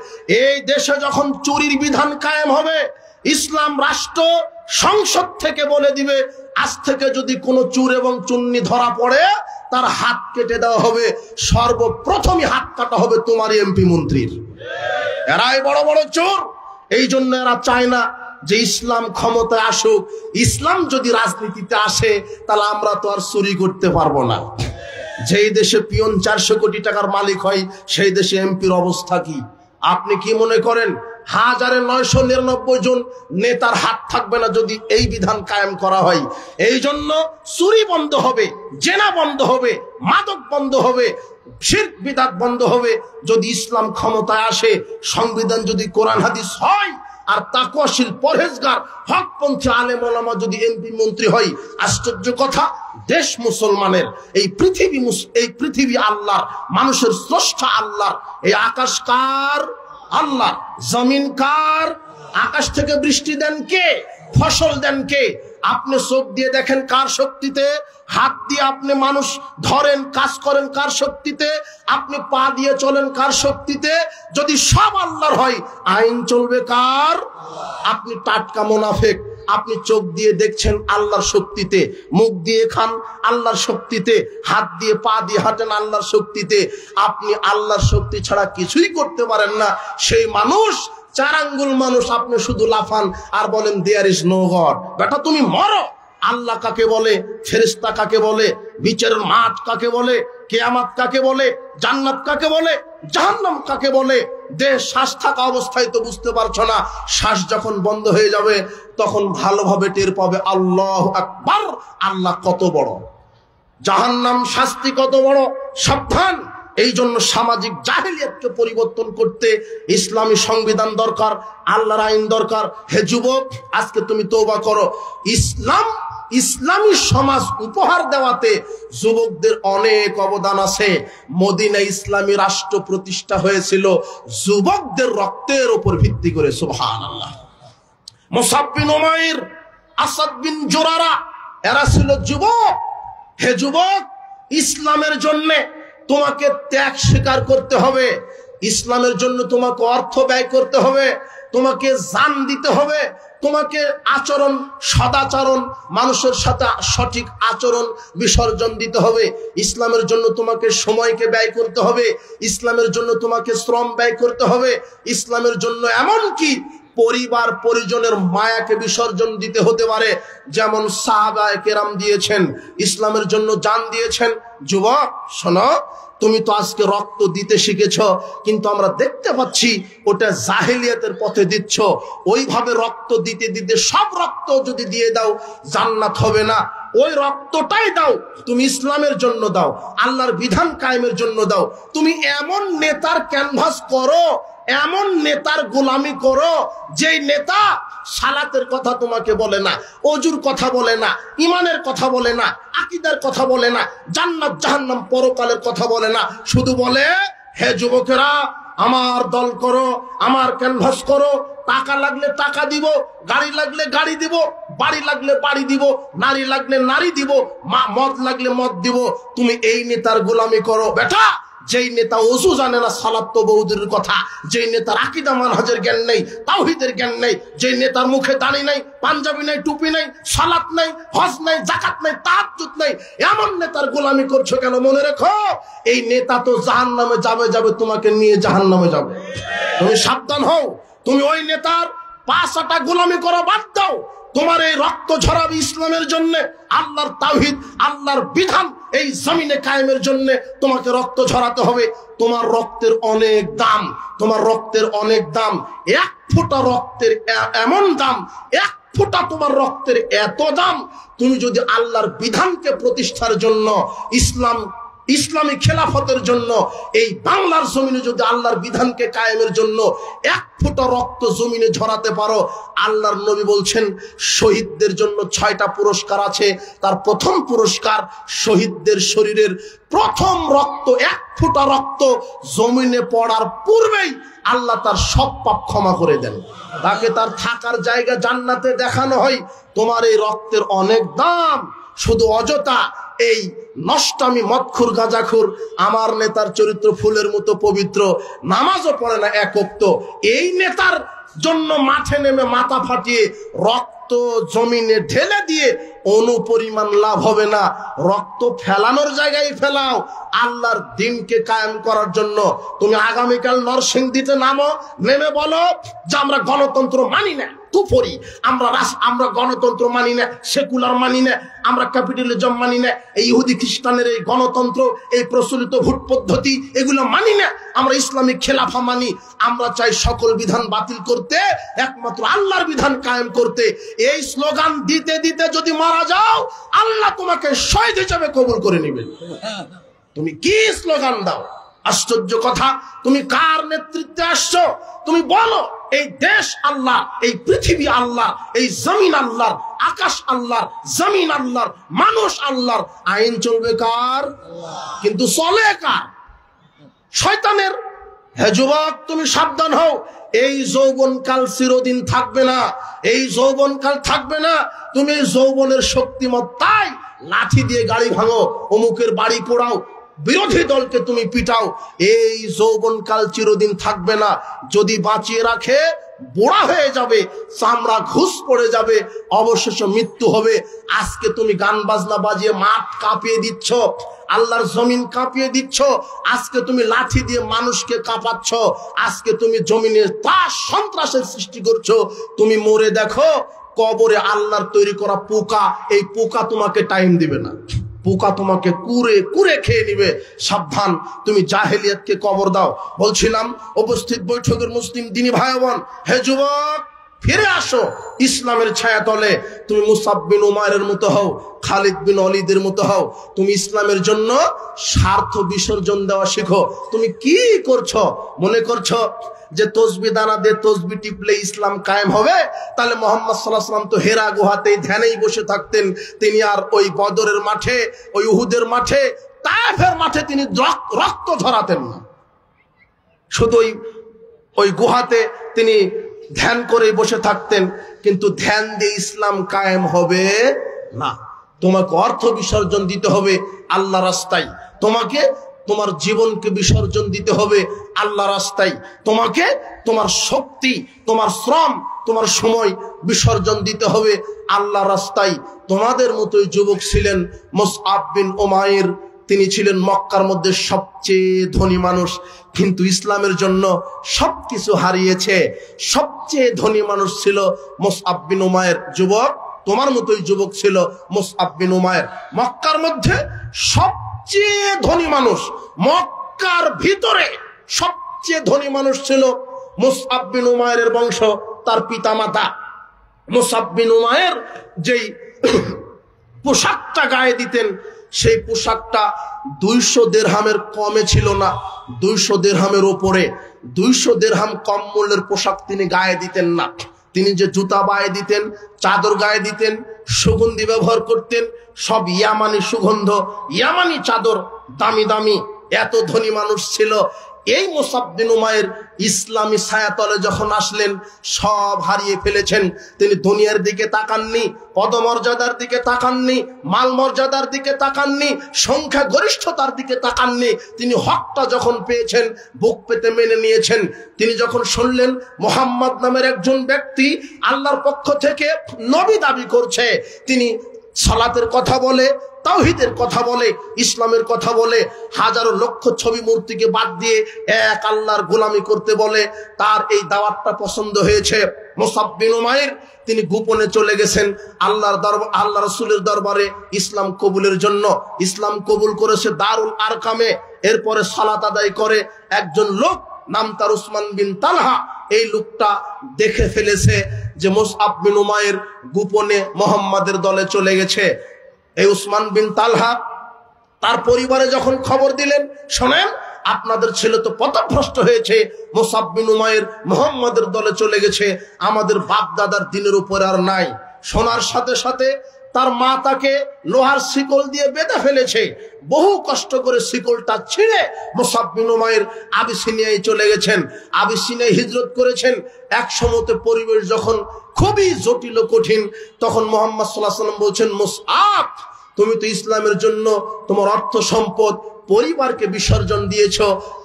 এই দেশে যখন চুরির বিধান কায়েম হবে, ইসলাম রাষ্ট্র সংসদ থেকে বলে দিবে, আজ থেকে যদি কোনো চুর এবং চুন্নি ধরা পড়ে, তার হাত কেটে দেওয়া হবে। সর্বপ্রথমই হাত কাটা হবে তোমার এমপি মন্ত্রীর। এরাই বড় বড় চোর। এই জন্য এরা চায় না যে ইসলাম ক্ষমতায় আসুক। ইসলাম যদি রাজনীতিতে আসে তাহলে আমরা তো আর চুরি করতে পারবো না। যেই দেশে পিয়ন 400 কোটি টাকার মালিক হয় সেই দেশে এমপির অবস্থা কি? আপনি কি মনে করেন 1999 জন নেতার হাত থাকবে না যদি এই বিধান কায়েম করা হয়? এই জন্য চুরি বন্ধ হবে, জেনা বন্ধ হবে, মাদক বন্ধ হবে, শিরক বিদআত বন্ধ হবে যদি ইসলাম ক্ষমতায় আসে। সংবিধান যদি কোরআন হাদিস হয় আর তাকওয়াশীল পরহেজগার হকপন্থী আলেম ওলামা যদি এমপি মন্ত্রী হয়, আশ্চর্য কথা, দেশ মুসলমানের। এই পৃথিবী আল্লাহর, মানুষের স্রষ্টা আল্লাহর। এই আকাশ কার? আল্লাহ। জমিন কার? আকাশ থেকে বৃষ্টি দেন কে? ফসল দেন কে? আপনি চোখ দিয়ে দেখেন কার শক্তিতে? হাত দিয়ে আপনি মানুষ ধরেন, কাজ করেন কার শক্তিতে? আপনি পা দিয়ে চলেন কার শক্তিতে? যদি সব আল্লাহর হয় আইন চলবে কার? আপনি টাটকা মুনাফিক। আপনি চোখ দিয়ে দেখছেন আল্লাহর শক্তিতে, মুখ দিয়ে খান আল্লাহর শক্তিতে, হাত দিয়ে পা দিয়ে হাঁটেন আল্লাহর শক্তিতে। আপনি আল্লাহর শক্তি ছাড়া কিছুই করতে পারেন না। সেই মানুষ, 4 আঙ্গুল মানুষ, আপনি শুধু লাফান আর বলেন দেয়ার ইজ নো গড। বেটা তুমি মরো। আল্লাহ কাকে বলে? ফেরেশতা কাকে বলে? বিচারের মাঠ কাকে বলে? কিয়ামত কাকে বলে? জান্নাত কাকে বলে? জাহান্নাম কাকে বলে? দেহ শ্বাস থাকা অবস্থায় তো বুঝতে পারছো না। শ্বাস যখন বন্ধ হয়ে যাবে তখন ভালোভাবে টের পাবে আল্লাহু আকবার, আল্লাহ কত বড়, জাহান্নাম শাস্তি কত বড়। সাবধান। এই জন্য সামাজিক জাহেলিয়াতকে পরিবর্তন করতে ইসলামী সংবিধান দরকার, আল্লাহর আইন দরকার। হে যুবক, আজকে তুমি তওবা করো। ইসলামী সমাজ উপহার দেওয়াতে যুবকদের অনেক অবদান আছে। মদিনা ইসলামী রাষ্ট্র প্রতিষ্ঠা হয়েছিল যুবকদের রক্তের উপর ভিত্তি করে। সুবহানাল্লাহ। মুসাব বিন উমাইর, আসাদ বিন জুরারা, এরা ছিল যুবক। হে যুবক, ইসলামের জন্য তোমাকে ত্যাগ স্বীকার করতে হবে। ইসলামের জন্য তোমাকে অর্থ ব্যয় করতে হবে, তোমাকে জান দিতে হবে, তোমাকে আচরণ, সদাচরণ, মানুষের সাথে সঠিক আচরণ বিসর্জন দিতে হবে। ইসলামের জন্য তোমাকে সময়কে ব্যয় করতে হবে, ইসলামের জন্য তোমাকে শ্রম ব্যয় করতে হবে, ইসলামের জন্য এমনকি পরিবার পরিজনের মায়াকে বিসর্জন দিতে হতে পারে, যেমন সাহাবায়ে কেরাম দিয়েছেন, ইসলামের জন্য জান দিয়েছেন। যুবক শোনো, তুমি তো আজকে রক্ত দিতে শিখেছ, কিন্তু আমরা দেখতে পাচ্ছি ওটা জাহেলিয়াতের পথে দিচ্ছ। ওইভাবে রক্ত দিতে দিতে সব রক্ত যদি দিয়ে দাও জান্নাত হবে না। ওই রক্তটাই দাও, তুমি ইসলামের জন্য দাও, আল্লাহর বিধান কায়েমের জন্য দাও। তুমি এমন নেতার ক্যানভাস করো, এমন নেতার গোলামি করো যেই নেতা সালাতের কথা তোমাকে বলে না, ওজুর কথা বলে না, ইমানের কথা বলে না, আকীদার কথা বলে না, জান্নাত জাহান্নাম পরকালের কথা বলে না, শুধু বলে হে যুবকেরা আমার দল করো, আমার ক্যানভাস করো, টাকা লাগলে টাকা দিব, গাড়ি লাগলে গাড়ি দিব, বাড়ি লাগলে বাড়ি দিব, নারী লাগলে নারী দিব, মদ লাগলে মদ দিব। তুমি এই নেতার গোলামি করো। বেটা, যেই নেতা ওযু জানে না, সালাত তো বহুদূরের কথা, যেই নেতার আকীদা মানহাজের জ্ঞান নেই, তাওহীদের জ্ঞান নেই, যেই নেতার মুখে দাড়ি নাই, পাঞ্জাবি নাই, টুপি নাই, সালাত নাই, হজ নাই, যাকাত নাই, তাহাজ্জুদ নাই, এমন নেতার গোলামি করছো কেন? মনে রেখো, এই নেতা তো জাহান্নামে যাবে, তোমাকে নিয়ে জাহান্নামে যাবে। তুমি সাবধান হও। তুমি ওই নেতার পাঁচটা গোলামি করা বাদ দাও। তোমার এই রক্ত ঝরাবে ইসলামের জন্য, আল্লাহর তাওহীদ, আল্লাহর বিধান এই জমিনে কায়েমের জন্য তোমাকে রক্ত ঝরাতে হবে। তোমার রক্তের অনেক দাম, তোমার রক্তের অনেক দাম। 1 ফোঁটা রক্তের এমন দাম, 1 ফোঁটা তোমার রক্তের এত দাম। তুমি যদি আল্লাহর বিধানকে প্রতিষ্ঠার জন্য, ইসলামী খেলাফতের জন্য, এই বাংলার জমিনে যদি আল্লাহর বিধানকে কায়েমের জন্য 1 ফোঁটা রক্ত জমিনে ঝরাতে পারো, আল্লাহর নবী বলছেন শহীদদের জন্য 6টা পুরস্কার আছে। তার প্রথম পুরস্কার, শহীদদের শরীরের প্রথম রক্ত, 1 ফোঁটা রক্ত জমিনে পড়ার পূর্বেই আল্লাহ তার সব পাপ ক্ষমা করে দেন, তাকে তার থাকার জায়গা জান্নাতে দেখানো হয়। তোমার এই রক্তের অনেক দাম। শুধু অযথা এই নষ্টামি, মদখুর, গাঁজাখুর, আমার নেতার চরিত্র ফুলের মতো পবিত্র, নামাজও পড়ে না 1 ওয়াক্ত, এই নেতার জন্য মাঠে নেমে মাথা ফাটিয়ে রক্ত জমিনে ঢেলে দিয়ে অনুপরিমাণ লাভ হবে না। রক্ত ফেলানোর জায়গায় ফেলাও, আল্লাহর দিনকে কায়েম করার জন্য। তুমি আগামীকাল নরসিংদীতে নামো, নেমে বলো যে আমরা গণতন্ত্র মানি না, কুফরি, আমরা গণতন্ত্র মানি না, সেকুলার মানি না, আমরা ক্যাপিটালিজম মানি না, এই ইহুদি খ্রিস্টানের এই গণতন্ত্র, এই প্রচলিত ভোট পদ্ধতি, এগুলো মানি না, আমরা ইসলামিক খেলাফা মানি। আমরা চাই সকল বিধান বাতিল করতে, একমাত্র আল্লাহর বিধান কায়েম করতে। এই স্লোগান দিতে দিতে যদি মারা যাও, আল্লাহ তোমাকে শহীদ হিসেবে কবুল করে নেবেন। তুমি কি স্লোগান দাও? আশ্চর্য কথা, তুমি কার নেতৃত্বে আসছো? তুমি বলো এই দেশ আল্লাহ, এই পৃথিবী আল্লাহ, এই জমিন আল্লাহর, আকাশ আল্লাহর, জমিন আল্লাহর, মানুষ আল্লাহর। আইন চলবে কার? কিন্তু চলে কার? শয়তানের। হে যুবক, তুমি সাবধান হও। এই যৌবনকাল চিরদিন থাকবে না, এই যৌবনকাল থাকবে না। তুমি যৌবনের শক্তিমত্তায় লাঠি দিয়ে গাড়ি ভাঙো, অমুকের বাড়ি পোড়াও, বিরোধী দলকে তুমি পিটাও, এই যৌবনকাল চিরদিন থাকবে না। যদি বাঁচিয়ে রাখে, বুড়া হয়ে যাবে, চামড়া ঘুষ পড়ে যাবে, অবশেষে মৃত্যু হবে। আজকে তুমি গান বাজনা বাজিয়ে মাঠ কাঁপিয়ে দিচ্ছ, আল্লাহর জমিন কাঁপিয়ে দিচ্ছ। আজকে তুমি লাঠি দিয়ে মানুষকে কাঁপাচ্ছ, আজকে তুমি জমিনে ত্রাস সন্ত্রাসের সৃষ্টি করছো। তুমি মরে দেখো, কবরে আল্লাহর তৈরি করা পোকা, এই পোকা তোমাকে টাইম দিবে না, পোকা তোমাকে কুরে কুরে খেয়ে নিবে। সাবধান, তুমি জাহেলিয়াতকে কবর দাও। বলছিলাম উপস্থিত বৈঠকের মুসলিম দিনী ভাই বোন, হে যুবক, ফিরে আসো ইসলামের ছায়াতলে। তুমি মুসাব বিন উমাইরের মতো হও, খালিদ বিন ওয়ালিদের মতো হও। তুমি ইসলামের জন্য স্বার্থ বিসর্জন দেওয়া শিখো। তুমি কি করছো? মনে করছো যে তসবি দানা দিয়ে তসবি টিপলে ইসলাম কায়েম হবে? তাহলে মুহাম্মদ সাল্লাল্লাহু আলাইহি ওয়াসাল্লাম তো হেরা গুহাতেই ধ্যানেই বসে থাকতেন। তিনি আর ওই বদরের মাঠে, ওই উহুদের মাঠে, তায়েফের মাঠে তিনি রক্ত ঝরাতেন না। শুধু ওই গুহাতে তিনি ধ্যান করেই বসে থাকতেন। কিন্তু ধ্যান দিয়ে ইসলাম কায়েম হবে না। তোমাকে অর্থ বিসর্জন দিতে হবে আল্লাহ রাস্তায়, তোমাকে তোমার জীবনকে বিসর্জন দিতে হবে আল্লাহ রাস্তায়, তোমাকে তোমার শক্তি, তোমার শ্রম, তোমার সময় বিসর্জন দিতে হবে আল্লাহ রাস্তায়। তোমাদের মতোই যুবক ছিলেন মুসআব বিন উমাইর। তিনি ছিলেন মক্কার মধ্যে সবচেয়ে ধনী মানুষ, কিন্তু ইসলামের জন্য সবকিছু হারিয়েছে। সবচেয়ে ধনী মানুষ ছিল মুসআব বিন উমাইর। যুবক, তোমার মতোই যুবক ছিল মুসআব বিন উমাইর। মক্কার মধ্যে সবচেয়ে ধনী মানুষ, মক্কার ভিতরে সবচেয়ে ধনী মানুষ ছিল মুসআব বিন উমাইরের বংশ, তার পিতা মাতা। মুসআব বিন উমাইর যেই পোশাকটা গায়ে দিতেন, সেই পোশাকটা 200 দিরহামের কমে ছিল না, 200 দিরহামের উপরে। 200 দিরহাম কম মূল্যের পোশাক তিনি গায়ে দিতেন না। তিনি যে জুতা গায়ে দিতেন, চাদর গায়ে দিতেন, সুগন্ধি ব্যবহার করতেন, সব ইয়ামানি সুগন্ধ, ইয়ামানি চাদর, দামি দামি। এত ধনী মানুষ ছিল। এই মুসআব বিন উমাইর ইসলামী ছায়াতলে যখন আসলেন, সব হারিয়ে ফেলেছেন। তিনি দুনিয়ার দিকে তাকাননি, পদমর্যাদার দিকে তাকাননি, মাল মর্যাদার দিকে তাকাননি, সংখ্যা গরিষ্ঠতার দিকে তাকাননি। তিনি হকটা যখন পেয়েছেন, বুক পেতে মেনে নিয়েছেন। তিনি যখন শুনলেন মুহাম্মদ নামের একজন ব্যক্তি আল্লাহর পক্ষ থেকে নবী দাবি করছে, তিনি সালাতের কথা বলে, তাওহীদের কথা বলে, ইসলামের কথা বলে, হাজারো লক্ষ ছবি মূর্তিকে বাদ দিয়ে এক আল্লাহর গোলামি করতে বলে, তার এই দাওয়াতটা পছন্দ হয়েছে। মুসআব বিন উমাইর তিনি গোপনে চলে গেছেন আল্লাহ রাসূলের দরবারে ইসলাম কবুলের জন্য। ইসলাম কবুল করেছে দারুল আরকামে। এরপরে সালাত আদায় করে একজন লোক, নাম তার উসমান বিন তালহা। এই লোকটা দেখে ফেলেছে যে মুসআব বিন উমাইর গোপনে মুহাম্মাদের দলে চলে গেছে। এই উসমান বিন তালহা তার পরিবারে যখন খবর দিলেন, শোনেন আপনাদের ছেলে তো পথভ্রষ্ট হয়েছে, মুসআব বিন উমাইর মুহাম্মাদের দলে চলে গেছে, আমাদের বাপ দাদার দিনের উপর আর নাই। শোনার সাথে সাথে তার মা তাকে লোহার শিকল দিয়ে বেঁধে ফেলেছে। বহু কষ্ট করে শিকলটা ছিঁড়ে মুসআব বিন উমাইর আবিসিনিয়ায় চলে গেছেন, আবিসিনিয়ায় হিজরত করেছেন। এক সময়তে পরিবেশ যখন খুবই জটিল ও কঠিন, তখন মুহাম্মদ সাল্লাল্লাহু আলাইহি ওয়াসাল্লাম বলছেন, মুসআব, তুমি তো ইসলামের জন্য তোমার অর্থ সম্পদ, পরিবারকে বিসর্জন দিয়েছ,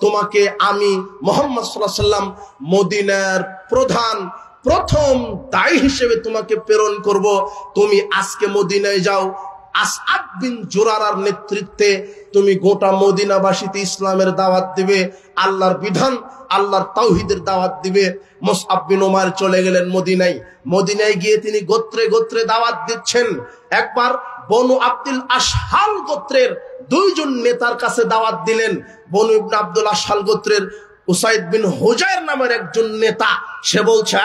তোমাকে আমি মুহাম্মদ সাল্লাল্লাহু আলাইহি ওয়াসাল্লাম মদিনার প্রধান প্রথম দায়ী হিসেবে তোমাকে প্রেরণ করব। তুমি আজকে মদিনায় যাও, আসআদ বিন জুরারার নেতৃত্বে তুমি গোটা মদিনাবাসীতে ইসলামের দাওয়াত দিবে, আল্লাহর বিধান, আল্লাহর তাওহীদের দাওয়াত দিবে। মুসআব বিন উমার চলে গেলেন মদিনায়। মদিনায় গিয়ে তিনি গোত্রে গোত্রে দাওয়াত দিচ্ছেন। একবার বনু আব্দুল আশহাল গোত্রের দুইজন নেতার কাছে দাওয়াত দিলেন। বনু ইবনে আব্দুল আশহাল গোত্রের উসাইদ বিন হুজাইর নামের একজন নেতা, সে বলছে,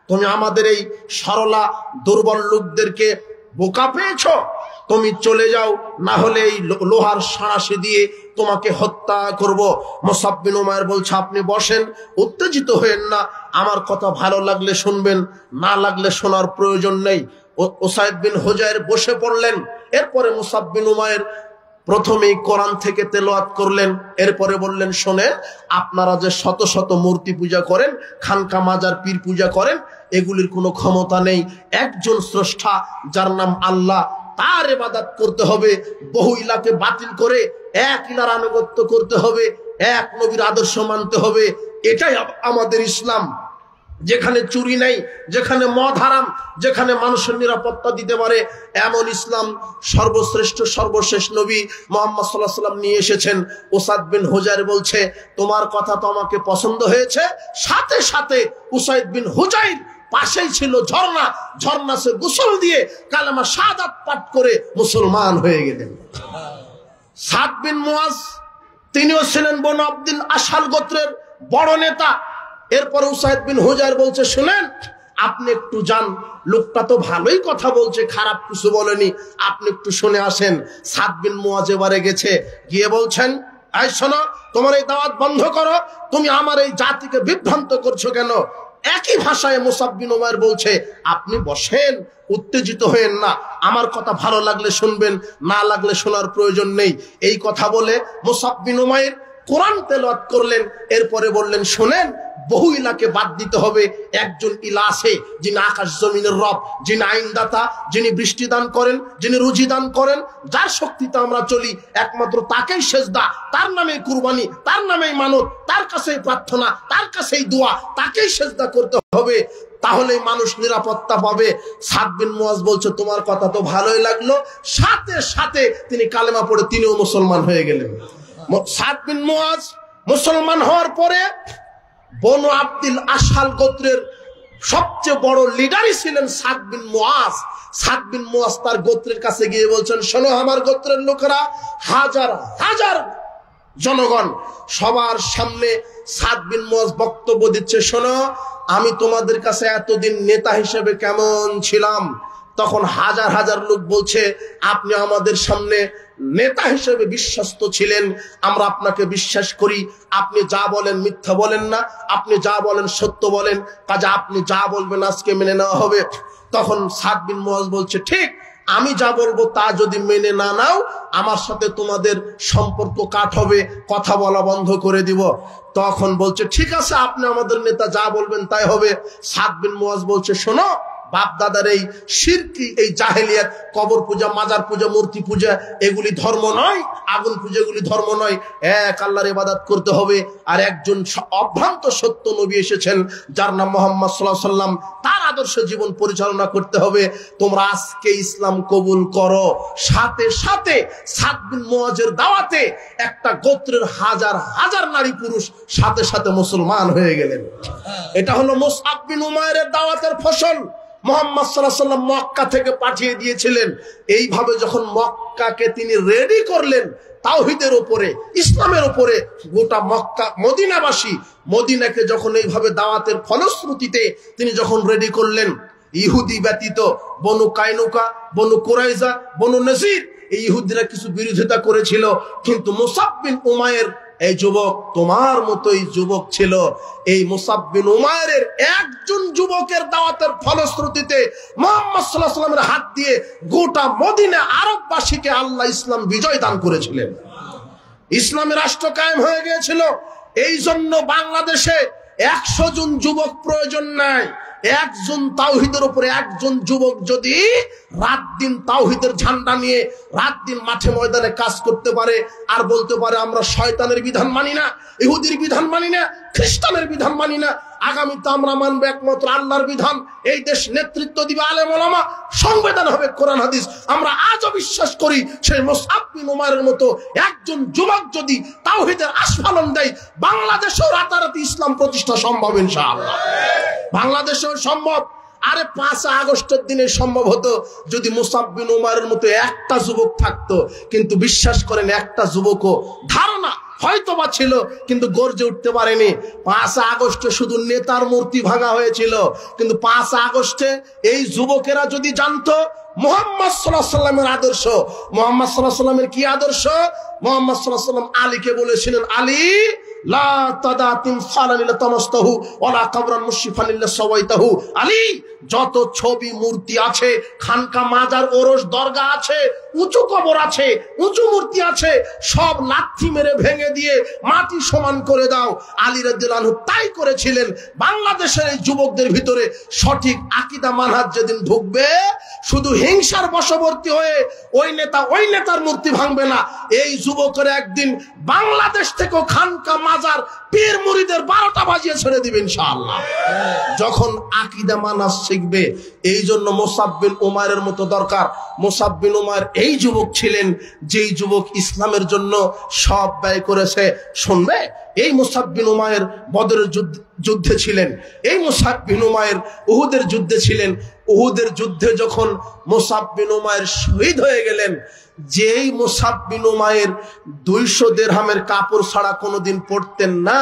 তুমি আমাদের এই সরলা দুর্বল লোকদেরকে বোকা পেয়েছ, তুমি চলে যাও, না হলে এই লোহার সাঁড়াশি দিয়ে তোমাকে হত্যা করব। মুসআব বিন উমাইর বলছে, আপনি বসেন, উত্তেজিত হয়েন না, আমার কথা ভালো লাগলে শুনবেন, না লাগলে শোনার প্রয়োজন নেই। উসাইদ বিন হুজাইর বসে পড়লেন। এরপরে মুসআব বিন উমাইর প্রথমেই কোরআন থেকে তেলাওয়াত করলেন। এরপরে বললেন, শোনে, আপনারা যে শত শত মূর্তি পূজা করেন, খানকা মাজার পীর পূজা করেন, এগুলির কোনো ক্ষমতা নেই। একজন স্রষ্টা যার নাম আল্লাহ, তার ইবাদত করতে হবে। বহু ইলাকে বাতিল করে এক ইলার আনুগত্য করতে হবে, এক নবীর আদর্শ মানতে হবে। এটাই আমাদের ইসলাম। যেখানে চুরি নেই, যেখানে মদ হারাম, যেখানে মানুষের নিরাপত্তা দিতে পারে, এমন ইসলাম সর্বশ্রেষ্ঠ সর্বশেষ নবী মুহাম্মদ সাল্লাল্লাহু আলাইহি ওয়াসাল্লাম নিয়ে এসেছেন। উসাদ বিন হুজাইর বলছে, তোমার কথা তো আমাকে পছন্দ হয়েছে। সাথে সাথে উসাইদ বিন হুজাইর পাশেই ছিল ঝর্ণা, ঝর্ণা সে গোসল দিয়ে কালেমা শাহাদাত পাঠ করে মুসলমান হয়ে গেলেন। সাদ বিন মুআজ, তিনিও ছিলেন বনু আব্দুল আশহাল গোত্রের বড় নেতা। এরপর উসাইদ বিন হুজাইর বলছে, শুনেন, আপনি একটু যান, লোকটা তো ভালোই কথা বলছে, খারাপ কিছু বলেনি, আপনি একটু শুনে আসেন। সাদ বিন মুআজ এবারে গেছে, গিয়ে বলছেন, এই শোনো, তোমার এই দাওয়াত বন্ধ করো, তুমি আমার এই জাতিকে বিভ্রান্ত করছো কেন? একই ভাষায় মুসআব বিন উমাইর বলছে, আপনি বসেন, উত্তেজিত হয়েন না, আমার কথা ভালো লাগলে শুনবেন, না লাগলে শোনার প্রয়োজন নেই। এই কথা বলে মুসআব বিন উমাইর কোরআন তেলাওয়াত করলেন। এরপরে বললেন, শোনেন, বহু ইলাকে বাদ দিতে হবে, একজন ইলা আছে যিনি আকাশ জমিনের রব, যিনি আইনদাতা, যিনি বৃষ্টি দান করেন, যিনি রুজি দান করেন, যার শক্তিতে আমরা চলি, একমাত্র তাকেই সেজদা, তার নামে কুরবানি, তার নামেই মানত, তার কাছেই প্রার্থনা, তার কাছেই দোয়া, তাকেই সেজদা করতে হবে, তাহলেই মানুষ নিরাপত্তা পাবে। সাদ বিন মুআজ বলছে, তোমার কথা তো ভালোই লাগলো। সাথে সাথে তিনি কালেমা পড়ে তিনিও মুসলমান হয়ে গেলেন। সাদ বিন মুআজ মুসলমান হওয়ার পরে বনু আব্দুল আশহাল গোত্রের সবচেয়ে বড় লিডারই ছিলেন সাদ বিন মুআজ। সাদ বিন মুআজ তার গোত্রের কাছে গিয়ে বলছেন, শোনো, আমার গোত্রের লোকেরা, হাজার হাজার জনগণ, সবার সামনে সাদ বিন মুআজ বক্তব্য দিচ্ছে, শোনো, আমি তোমাদের কাছে এতদিন নেতা হিসেবে কেমন ছিলাম। তখন হাজার হাজার লোক বলছে, আপনি আমাদের সামনে নেতা হিসেবে বিশ্বস্ত ছিলেন, আমরা আপনাকে বিশ্বাস করি, আপনি যা বলেন মিথ্যা বলেন না, আপনি যা বলেন সত্য বলেন, কাজে আপনি যা বলবেন আজকে মেনে নেওয়া হবে। তখন সাদ বিন মুআজ বলছে, ঠিক, আমি যা বলবো তা যদি মেনে না নাও, আমার সাথে তোমাদের সম্পর্ক কাট হবে, কথা বলা বন্ধ করে দিব। তখন বলছে, ঠিক আছে, আপনি আমাদের নেতা, যা বলবেন তাই হবে। সাদ বিন মুআজ বলছে, শোনো, বাপ দাদার এই শিরকি, এই জাহেলিয়াত, কবর পূজা, মাজার পূজা, মূর্তি পূজা, এগুলি ধর্ম নয়, আগুন পূজা, এগুলি ধর্ম নয়। এক আল্লাহর ইবাদত করতে হবে। আর একজন অভ্রান্ত সত্য নবী এসেছেন, যার নাম মুহাম্মদ সাল্লাল্লাহু আলাইহি ওয়াসাল্লাম, তার আদর্শ জীবন পরিচালনা করতে হবে। তোমরা আজকে ইসলাম কবুল করো। সাথে সাথে সাদ বিন মুআজের দাওয়াতে একটা গোত্রের হাজার হাজার নারী পুরুষ সাথে সাথে মুসলমান হয়ে গেলেন। এটা হলো মুসআব বিন উমাইরের দাওয়াতের ফসল। মুহাম্মদ সাল্লাল্লাহু আলাইহি ওয়াসাল্লাম মক্কা থেকে পাঠিয়ে দিয়েছিলেন। এইভাবে যখন মক্কাকে তিনি রেডি করলেন তাওহীদের উপরে, ইসলামের উপরে, গোটা মক্কা মদিনাবাসী, মদিনাকে যখন এইভাবে দাওয়াতের ফলশ্রুতিতে তিনি যখন রেডি করলেন, ইহুদি ব্যতীত বনু কায়নুকা, বনু কুরাইজা, বনু নজির, এই ইহুদিরা কিছু বিরোধিতা করেছিল, কিন্তু মুসআব বিন উমাইর এই যুবক তোমার মতোই যুবক ছিল। এই মুসআব বিন উমাইরের একজন যুবকের দাওয়াতের ফলশ্রুতিতে মুহাম্মদ সাল্লাল্লাহু আলাইহি ওয়াসাল্লামের হাত দিয়ে গোটা মদিনা আরববাসীকে আল্লাহ ইসলাম বিজয় দান করেছিলেন। ইসলামের রাষ্ট্র কায়েম হয়ে গিয়েছিল। এই জন্য বাংলাদেশে 100 জন যুবক প্রয়োজন নাই। একজন তাওহীদের উপরে একজন যুবক যদি রাত দিন তাওহীদের ঝান্ডা নিয়ে রাত দিন মাঠে ময়দানে কাজ করতে পারে, আর বলতে পারে আমরা শয়তানের বিধান মানি না, ইহুদির বিধান মানি না, খ্রিস্টানের বিধান মানি না, আগামীতে আমরা মানবো একমাত্র আল্লাহর বিধান। এই দেশ নেতৃত্ব দিবে আলেম ওলামা, সংবিধান হবে কোরআন হাদিস। আমরা আজও বিশ্বাস করি সেই মুসআব বিন উমাইরের মতো একজন যুবক যদি তাওহীদের আস্ফালন দেয়, বাংলাদেশেও রাতারাতি ইসলাম প্রতিষ্ঠা সম্ভব ইনশাআল্লাহ। বাংলাদেশেও সম্ভব। আরে 5 আগস্টের দিনে সম্ভব হতো যদি মুসআব বিন উমাইরের মতো একটা যুবক থাকতো, কিন্তু বিশ্বাস করেন একটা যুবকও, ধারণা হয়তোবা ছিল কিন্তু গর্জে উঠতে পারেনি। 5 আগস্টে শুধু নেতার মূর্তি ভাঙা হয়েছিল, কিন্তু 5 আগস্টে এই যুবকেরা যদি জানতো মুহাম্মদ সাল্লাল্লাহু আলাইহি ওয়াসাল্লামের আদর্শ, মুহাম্মদ সাল্লাল্লাহু আলাইহি ওয়াসাল্লামের কি আদর্শ? মুহাম্মদ সাল্লাল্লাহু আলাইহি ওয়াসাল্লাম আলীকে বলেছিলেন, আলী লা তাদা তিমসালান ইল্লা তামাসতাহু ওয়ালা কবরান মুশরিফান ইল্লা সাওয়াইতাহু। আলী, যত ছবি মূর্তি আছে, খানকা মাজার ওরস দরগা আছে, উঁচু কবর আছে, উঁচু মূর্তি আছে, সব লাথি মেরে ভেঙে দিয়ে মাটি সমান করে দাও। আলী রাদিয়াল্লাহু আনহু তাই করেছিলেন। বাংলাদেশের এই যুবকদের ভিতরে সঠিক আকীদা মানহাজ যেদিন ঢুকবে, শুধু হিংসার বশবর্তী হয়ে ওই নেতার মূর্তি ভাঙবে না। এই যুবকের একদিন বাংলাদেশ থেকে খানকা মাজার পীর মুরিদের 12টা বাজিয়ে ছেড়ে দিবে ইনশাআল্লাহ, যখন আকীদা মানহাজ শিখবে। এই জন্য মুসআব বিন উমাইরের মতো দরকার। মুসআব বিন উমাইর এই যুবক ছিলেন যেই যুবক ইসলামের জন্য সব ব্যয় করেছে। শুনবে, এই মুসআব বিন উমাইর বদরের যুদ্ধে ছিলেন, এই মুসআব বিন উমাইর উহুদের যুদ্ধে ছিলেন। উহুদের যুদ্ধে যখন মুসআব বিন উমাইর শহীদ হয়ে গেলেন, যেই মুসআব বিন উমাইর 200 দিরহামের কাপড় ছাড়া কোনোদিন পরতেন না,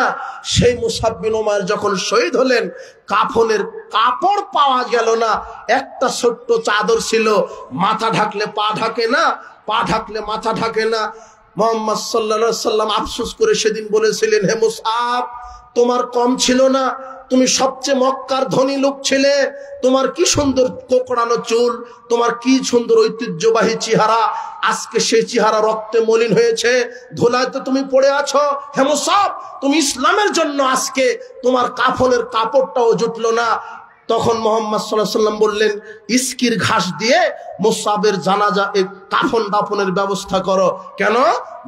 সেই মুসআব বিন উমাইর যখন শহীদ হলেন, কাফনের কাপড় পাওয়া গেল না। একটা ছোট্ট চাদর ছিল, মাথা ঢাকলে পা ঢাকে না, পা ঢাকলে মাথা ঢাকে না। মুহাম্মদ সাল্লাল্লাহু আলাইহি ওয়াসাল্লাম আফসোস করে সেদিন বলেছিলেন, হে মুসআব, তোমার কম ছিল না, তুমি সবচেয়ে মক্কার ধনী লোক ছিলে, তোমার কি সুন্দর কোকড়ানো চুল, তোমার কি সুন্দর ঐতিহ্যবাহী চেহারা, আজকে সেই চেহারা রক্তে মলিন হয়েছে, ধুলাতে তুমি পড়ে আছো। হে মুসআব, তুমি ইসলামের জন্য আজকে তোমার কাফনের কাপড়টাও জুটলো না। তখন মুহাম্মদ সাল্লাল্লাহু আলাইহি ওয়াসাল্লাম বললেন, ইস্কির ঘাস দিয়ে মুসআবের জানাজা কাফন দাফনের ব্যবস্থা করো। কেন?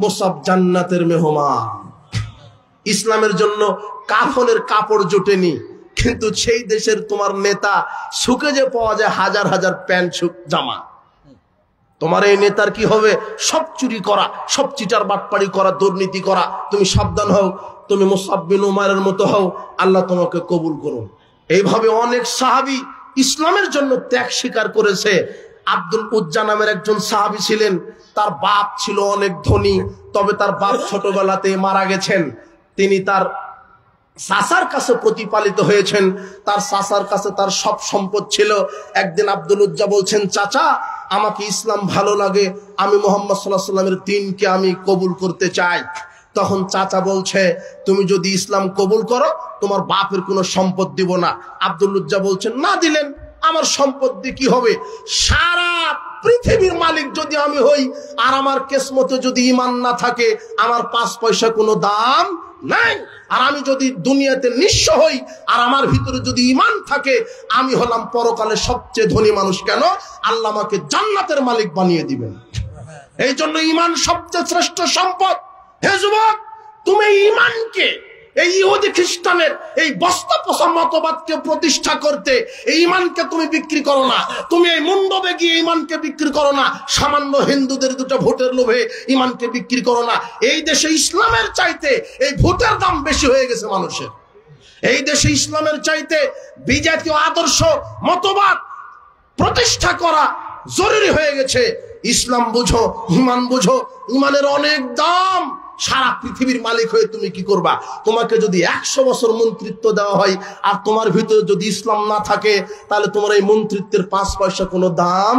মুসআব জান্নাতের মেহমান। ইসলামের জন্য কাফনের কাপড় জোটেনি, কিন্তু সেই দেশের তোমার নেতা সুকে যে পাওয়া যায় হাজার হাজার প্যান্ট জামা। তোমার এই নেতার কি হবে? সব চুরি করা, সব চিটার বাটপাড়ি করা, দুর্নীতি করা। তুমি সাবধান হও, তুমি মুসআব বিন উমাইরের মতো হও, আল্লাহ তোমাকে কবুল করুন। এইভাবে অনেক সাহাবী ইসলামের জন্য ত্যাগ স্বীকার করেছে। আব্দুল উজ্জা নামের একজন সাহাবী ছিলেন, তার বাপ ছিল অনেক ধনী, তবে তার বাপ ছোটবেলাতে মারা গেছেন। তিনি তার চাচার কাছে প্রতিপালিত হয়েছেন, তার চাচার কাছে তার সব সম্পদ ছিল। একদিন আব্দুল উজ্জা বলছেন, চাচা, আমাকে ইসলাম ভালো লাগে, আমি মুহাম্মদ সাল্লাল্লাহু আলাইহি ওয়াসাল্লামের দ্বীনকে আমি কবুল করতে চাই। তখন চাচা বলছে, তুমি যদি ইসলাম কবুল করো, তোমার বাপের কোনো সম্পদ দিব না। আব্দুল উজ্জা বলছেন, না দিলেন আমার সম্পদ দিয়ে কি হবে? সারা পৃথিবীর মালিক যদি আমি হই, আর আমার কিসমতে যদি ঈমান না থাকে, আমার 5 পয়সা কোনো দাম নাই। আর আমি যদি দুনিয়াতে নিঃস্ব হই, আর আমার ভিতরে যদি ঈমান থাকে, আমি হলাম পরকালে সবচেয়ে ধনী মানুষ। কেন? আল্লাহ আমাকে জান্নাতের মালিক বানিয়ে দিবেন। এই জন্য ঈমান সবচেয়ে শ্রেষ্ঠ সম্পদ। হে যুবক, তুমি ঈমানকে, এই ইহুদি খ্রিস্টানের এই বস্তা পোষা মতবাদকে প্রতিষ্ঠা করতে এই ঈমানকে তুমি বিক্রি করো না। তুমি এই মণ্ডপে গিয়ে ঈমানকে বিক্রি করো না। সামান্য হিন্দুদের 2টা ভোটের লোভে ঈমানকে বিক্রি করো না। এই দেশে ইসলামের চাইতে এই ভোটের দাম বেশি হয়ে গেছে মানুষের। এই দেশে ইসলামের চাইতে বিজাতীয় আদর্শ মতবাদ প্রতিষ্ঠা করা জরুরি হয়ে গেছে। ইসলাম বুঝো, ঈমান বুঝো, ঈমানের অনেক দাম। সারা পৃথিবীর মালিক হয়ে তুমি কি করবা? তোমাকে যদি 100 বছর মন্ত্রিত্ব দেওয়া হয়, আর তোমার ভিতরে যদি ইসলাম না থাকে, তাহলে তোমার এই মন্ত্রিত্বের 5 পয়সা কোনো দাম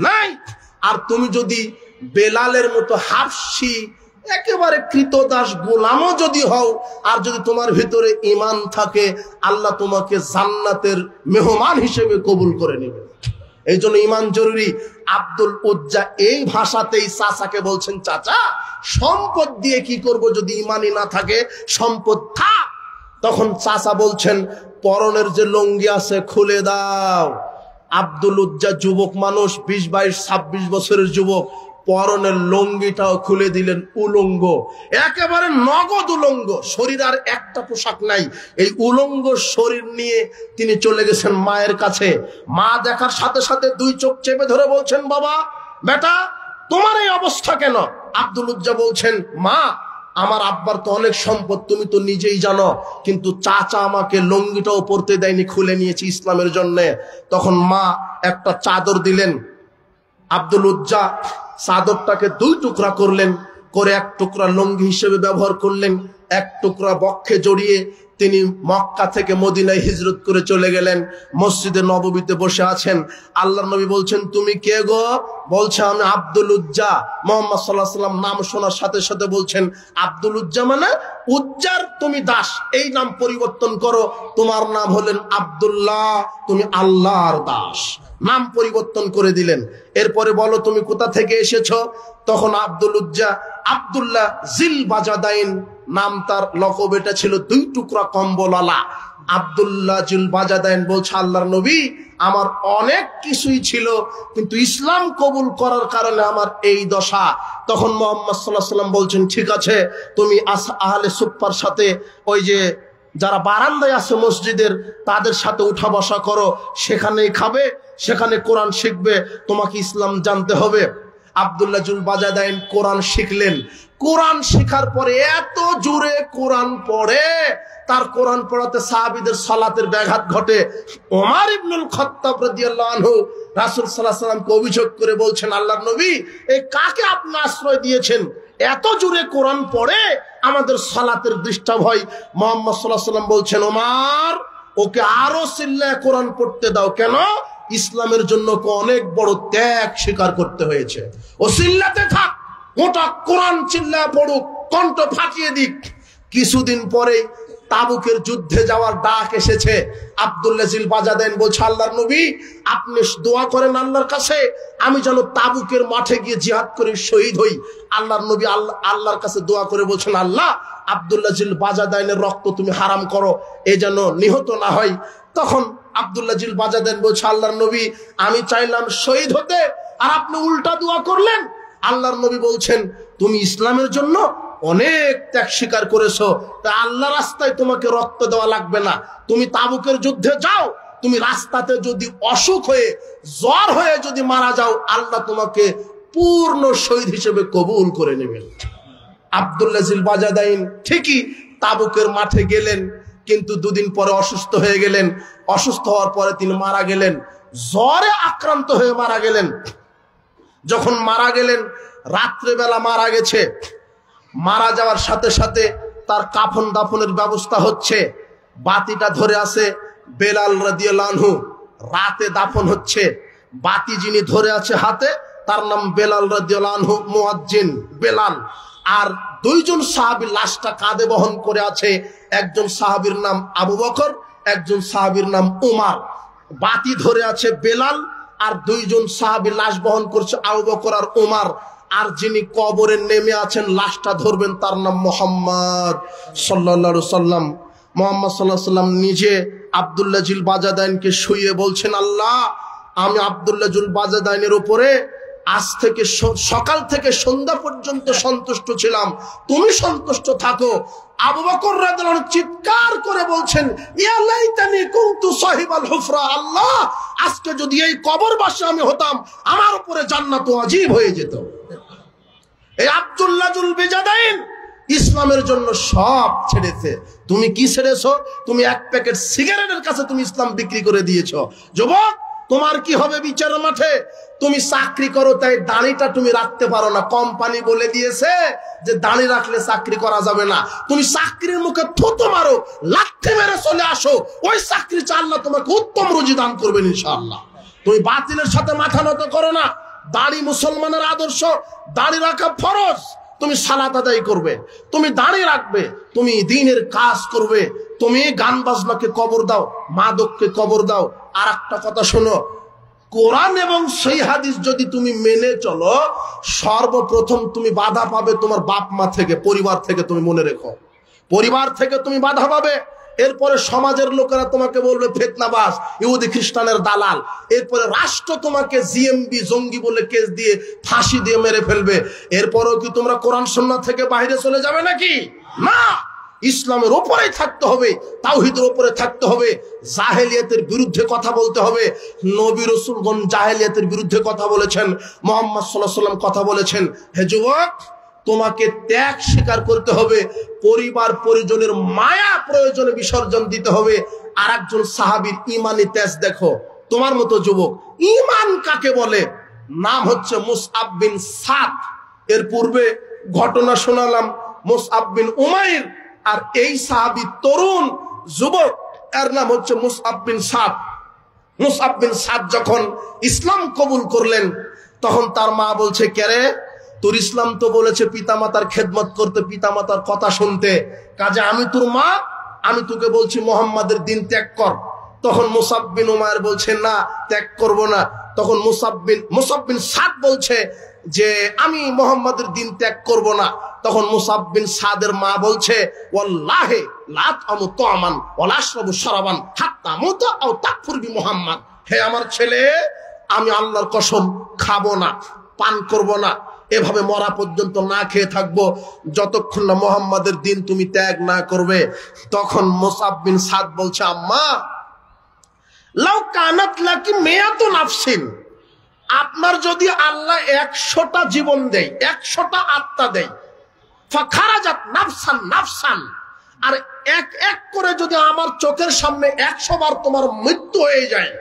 নাই। আর তুমি যদি বেলালের মতো হাফসি একেবারে কৃতদাস গোলামও যদি হও, আর যদি তোমার ভিতরে ঈমান থাকে, আল্লাহ তোমাকে জান্নাতের মেহমান হিসেবে কবুল করে নেবে। এই জন্য ঈমান জরুরি। আব্দুল উজ্জা এই ভাষাতেই চাচাকে বলছেন, চাচা, সম্পদ দিয়ে কি করব যদি ঈমানই না থাকে? সম্পদ থাক। তখন চাচা বলছেন, পরনের যে লুঙ্গি আছে খুলে দাও। আব্দুল উজ্জা যুবক মানুষ, 20, 22, 26 বছরের যুবক, পরনের লুঙ্গিটাও খুলে দিলেন উলঙ্গ, একেবারে নগদ উলঙ্গ, শরীর আর একটা পোশাক নাই। এই উলঙ্গ শরীর নিয়ে তিনি চলে গেছেন মায়ের কাছে। মা দেখার সাথে সাথে দুই চোখ চেপে ধরে বলছেন, বাবা বেটা তোমার এই অবস্থা কেন? আব্দুল উজ্জা বলছেন, মা আমার আব্বার তো অনেক সম্পদ, তুমি তো নিজেই জানো, কিন্তু চাচা আমাকে লুঙ্গিটাও পরতে দেয়নি, খুলে নিয়েছি ইসলামের জন্য। তখন মা একটা চাদর দিলেন। আব্দুল উজ্জা চাদরটাকে দুই টুকরা করলেন, করে এক টুকরা লুঙ্গি হিসেবে ব্যবহার করলেন, এক টুকরা বক্ষে জড়িয়ে তিনি মক্কা থেকে মদিনায় হিজরত করে চলে গেলেন। মসজিদে নববীতে বসে আছেন। আল্লাহর নবী বলছেন, তুমি কে গো? বলছে, আমি আব্দুল উজ্জা। মুহাম্মদ সাল্লাল্লাহু আলাইহি ওয়াসাল্লাম নাম শোনার সাথে সাথে বলছেন, আব্দুল উজ্জা মানে উজ্জার তুমি দাস, এই নাম পরিবর্তন করো, তোমার নাম হলেন আব্দুল্লাহ, তুমি আল্লাহর দাস। নাম পরিবর্তন করে দিলেন। এরপরে বলো তুমি কোথা থেকে এসেছো? তখন আব্দুল উজ্জা আব্দুল্লাহ জিল বাজাদাইন নাম, তার লকব এটা ছিল, দুই টুকরা কম্বলওয়ালা। আব্দুল্লাহ জিল বাজাদাইন বলছে, আল্লাহর নবী আমার অনেক কিছুই ছিল, কিন্তু ইসলাম কবুল করার কারণে আমার এই দশা। তখন মুহাম্মদ সাল্লাল্লাহু আলাইহি ওয়াসাল্লাম বলছেন, ঠিক আছে, তুমি আহলে সুফফার সাথে, ওই যে যারা বারান্দায় আছে মসজিদের, তাদের সাথে উঠা বসা করো, সেখানেই খাবে, সেখানে কোরআন শিখবে, তোমাকে ইসলাম জানতে হবে। আব্দুল্লাহ জুল বাজাদাইন কোরআন শিখলেন। কোরআন শেখার পরে এত জোরে কোরআন পড়ে, তার কোরআন পড়াতে সাহাবীদের সালাতের ব্যাঘাত ঘটে। ওমর ইবনুল খাত্তাব রাদিয়াল্লাহু আনহু রাসূল সাল্লাল্লাহু আলাইহি ওয়াসাল্লামকে অভিযোগ করে বলছেন, আল্লাহর নবী এই কাকে আপনি আশ্রয় দিয়েছেন? এত জোরে কোরআন পড়ে, আমাদের সালাতের ডিস্টার্ব হয়। মুহাম্মদ সাল্লাল্লাহু আলাইহি ওয়াসাল্লাম বলছেন, ওমর ওকে আরো চিল্লায় কোরআন পড়তে দাও। কেন? ইসলামের জন্য অনেক বড় ত্যাগ স্বীকার করতে হয়েছে, ও চিল্লাতে থাক, গোটা কোরআন চিল্লায় পড়ুক, কণ্ঠ ফাটিয়ে দিক। কিছুদিন পরে তাবুকের যুদ্ধে যাওয়ার ডাক এসেছে। আব্দুল্লাহ জিল বাজাদাইন বলছে, আল্লাহর নবী আপনি দোয়া করেন আল্লাহর কাছে, আমি যেন তাবুকের মাঠে গিয়ে জিহাদ করে শহীদ হই। আল্লাহর নবী আল্লাহর কাছে দোয়া করে বলছেন, আল্লাহ আব্দুল্লাহ জিল বাজাদাইনের রক্ত তুমি হারাম করো, এ যেন নিহত না হয়। তখন আব্দুল্লাহ জিল বাজাদাইন বলছে, আল্লাহর নবী আমি চাইলাম শহীদ হতে, আর আপনি উল্টা দোয়া করলেন। আল্লাহর নবী বলছেন, তুমি ইসলামের জন্য অনেক ত্যাগ স্বীকার করেছো, তা আল্লাহ রাস্তায় তোমাকে রক্ত দেওয়া লাগবে না, তুমি তাবুকের যুদ্ধে যাও, তুমি রাস্তাতে যদি অসুখ হয়ে জ্বর হয়ে যদি মারা যাও, আল্লাহ তোমাকে পূর্ণ শহীদ হিসেবে কবুল করে নেবেন। আব্দুল্লাহ জিল বাজাদাইন ঠিকই তাবুকের মাঠে গেলেন, কিন্তু দুদিন পরে অসুস্থ হয়ে গেলেন। অসুস্থ হওয়ার পরে তিনি মারা গেলেন, জ্বরে আক্রান্ত হয়ে মারা গেলেন। যখন মারা গেলেন, রাত্রেবেলা মারা গেছে, মারা যাওয়ার সাথে সাথে তার কাফন দাফনের ব্যবস্থা হচ্ছে। বাতিটা ধরে আছে বেলাল রাদিয়াল্লাহু আনহু, রাতে দাফন হচ্ছে। বাতি যিনি ধরে আছে হাতে, তার নাম বেলাল রাদিয়াল্লাহু আনহু, মুয়াজ্জিন বেলাল। আর দুইজন সাহাবী লাশটা কাঁধে বহন করে আছে, একজন সাহাবীর নাম আবু বকর, একজন সাহাবীর নাম উমার। বাতি ধরে আছে বেলাল, আর দুইজন সাহাবী লাশ বহন করছে, আবু বকর আর উমার। আর যিনি কবরে নেমে আছেন, লাশটা ধরবেন, তার নাম মুহাম্মদ সাল্লাল্লাহু আলাইহি সাল্লাম। মুহাম্মদ সাল্লাল্লাহু আলাইহি সাল্লাম নিজে আব্দুল্লাহ জিল বাজাদাইনকে শুইয়ে বলছেন, আল্লাহ আমি আব্দুল্লাহ জিল বাজাদাইনের উপরে আজ থেকে সকাল থেকে সন্ধ্যা পর্যন্ত সন্তুষ্ট ছিলাম, তুমি সন্তুষ্ট থাকো। আবু বকর রাদিয়াল্লাহু আনহু চিৎকার করে বলছেন, ইয়া লাইতানি কুনতু সাহিবাল হুফরা, আল্লাহ আজকে যদি এই কবরবাসী আমি হতাম, আমার উপরে জান্নাত ওয়াজিব হয়ে যেত। এই আব্দুল্লাহ জুল বাজাদাইন ইসলামের জন্য সব ছেড়েছে। তুমি কি ছেড়েছো? তুমি এক প্যাকেট সিগারেটের কাছে তুমি ইসলাম বিক্রি করে দিয়েছো। যুবক, তোমার কি হবে বিচারের মাঠে? তুমি চাকরি করো, তাই দাড়িটা তুমি রাখতে পারো না, কোম্পানি বলে দিয়েছে যে দাড়ি রাখলে চাকরি করা যাবে না। তুমি চাকরির মুখে থুতু মারো, লাথি মেরে চলে আসো, ওই চাকরি আল্লাহ তোমাকে উত্তম রুজি দান করবেন ইনশাআল্লাহ। তুমি বাতিলের সাথে মাথা নত করো না। দাড়ি মুসলমানের আদর্শ, দাড়ি রাখা ফরজ। তুমি সালাত আদায় করবে, তুমি দাঁড়িয়ে রাখবে, তুমি দ্বীনের কাজ করবে, তুমি গান বাজনাকে কবর দাও, মাদককে কবর দাও। আর একটা কথা শোনো, কোরআন এবং সহিহ হাদিস যদি তুমি মেনে চলো, সর্বপ্রথম তুমি বাধা পাবে তোমার বাপ মা থেকে, পরিবার থেকে। তুমি মনে রেখো, পরিবার থেকে তুমি বাধা পাবে। এরপরে সমাজের লোকেরা তোমাকে বলবে ফিতনাবাজ, ইহুদি খ্রিস্টানের দালাল। এরপরে রাষ্ট্র তোমাকে জিএমবি জঙ্গি বলে কেস দিয়ে ফাঁসি দিয়ে মেরে ফেলবে। এরপরেও কি তোমরা কোরআন সুন্নাহ থেকে বাইরে চলে যাবে নাকি? না, ইসলামের উপরেই থাকতে হবে, তাওহীদের উপরে থাকতে হবে, জাহেলিয়াতের বিরুদ্ধে কথা বলতে হবে। নবী রাসূলগণ জাহেলিয়াতের বিরুদ্ধে কথা বলেছেন, মুহাম্মদ সাল্লাল্লাহু আলাইহি ওয়াসাল্লাম কথা বলেছেন। হে যুবক, তোমাকে ত্যাগ স্বীকার করতে হবে, পরিবার পরিজনের মায়া প্রয়োজনে বিসর্জন দিতে হবে। আর একজন সাহাবীর ঈমানি তেজ দেখো, তোমার মতো যুবক। ঈমান কাকে বলে? নাম হচ্ছে মুসআব বিন সাদ। এর পূর্বে ঘটনা শোনালাম মুসআব বিন উমাইর, আর এই সাহাবী তরুণ যুবক, এর নাম হচ্ছে মুসআব বিন সাদ। মুসআব বিন সাদ যখন ইসলাম কবুল করলেন, তখন তার মা বলছে, কে রে, তোর ইসলাম তো বলেছে পিতামাতার খেদমত করতে, পিতামাতার কথা শুনতে, কাজে আমি তোর মা, আমি তোকে বলছি মুহাম্মাদের দিন ত্যাগ কর। তখন মুসআব বিন উমাইর বলছে, না, ত্যাগ করব না। তখন মুসআব বিন সাদ বলছে যে আমি মুহাম্মাদের দিন ত্যাগ করব না। তখন মুসআব বিন সাদের মা বলছে, ওয়াল্লাহি লা তামু তামান ওয়া লা আশরাবু শারাবান হাত্তা মুতা আও তাকফুর বি মুহাম্মদ। হে আমার ছেলে, আমি আল্লাহর কসম খাবো না, পান করব না, এভাবে মরা পর্যন্ত না খেয়ে থাকবো যতক্ষণ না মুহাম্মাদের দিন তুমি ত্যাগ না করবে। তখন মুসআব বিন সাদ বলছে, আম্মা লাউ কানাত লাকি মিয়াতু নাফসিন, আপনার যদি আল্লাহ 100টা জীবন দেয়, 100টা আত্মা দেয়, ফাখারাজাত নাফসান নাফসান, আর এক এক করে যদি আমার চোখের সামনে 100 বার তোমার মৃত্যু হয়ে যায়,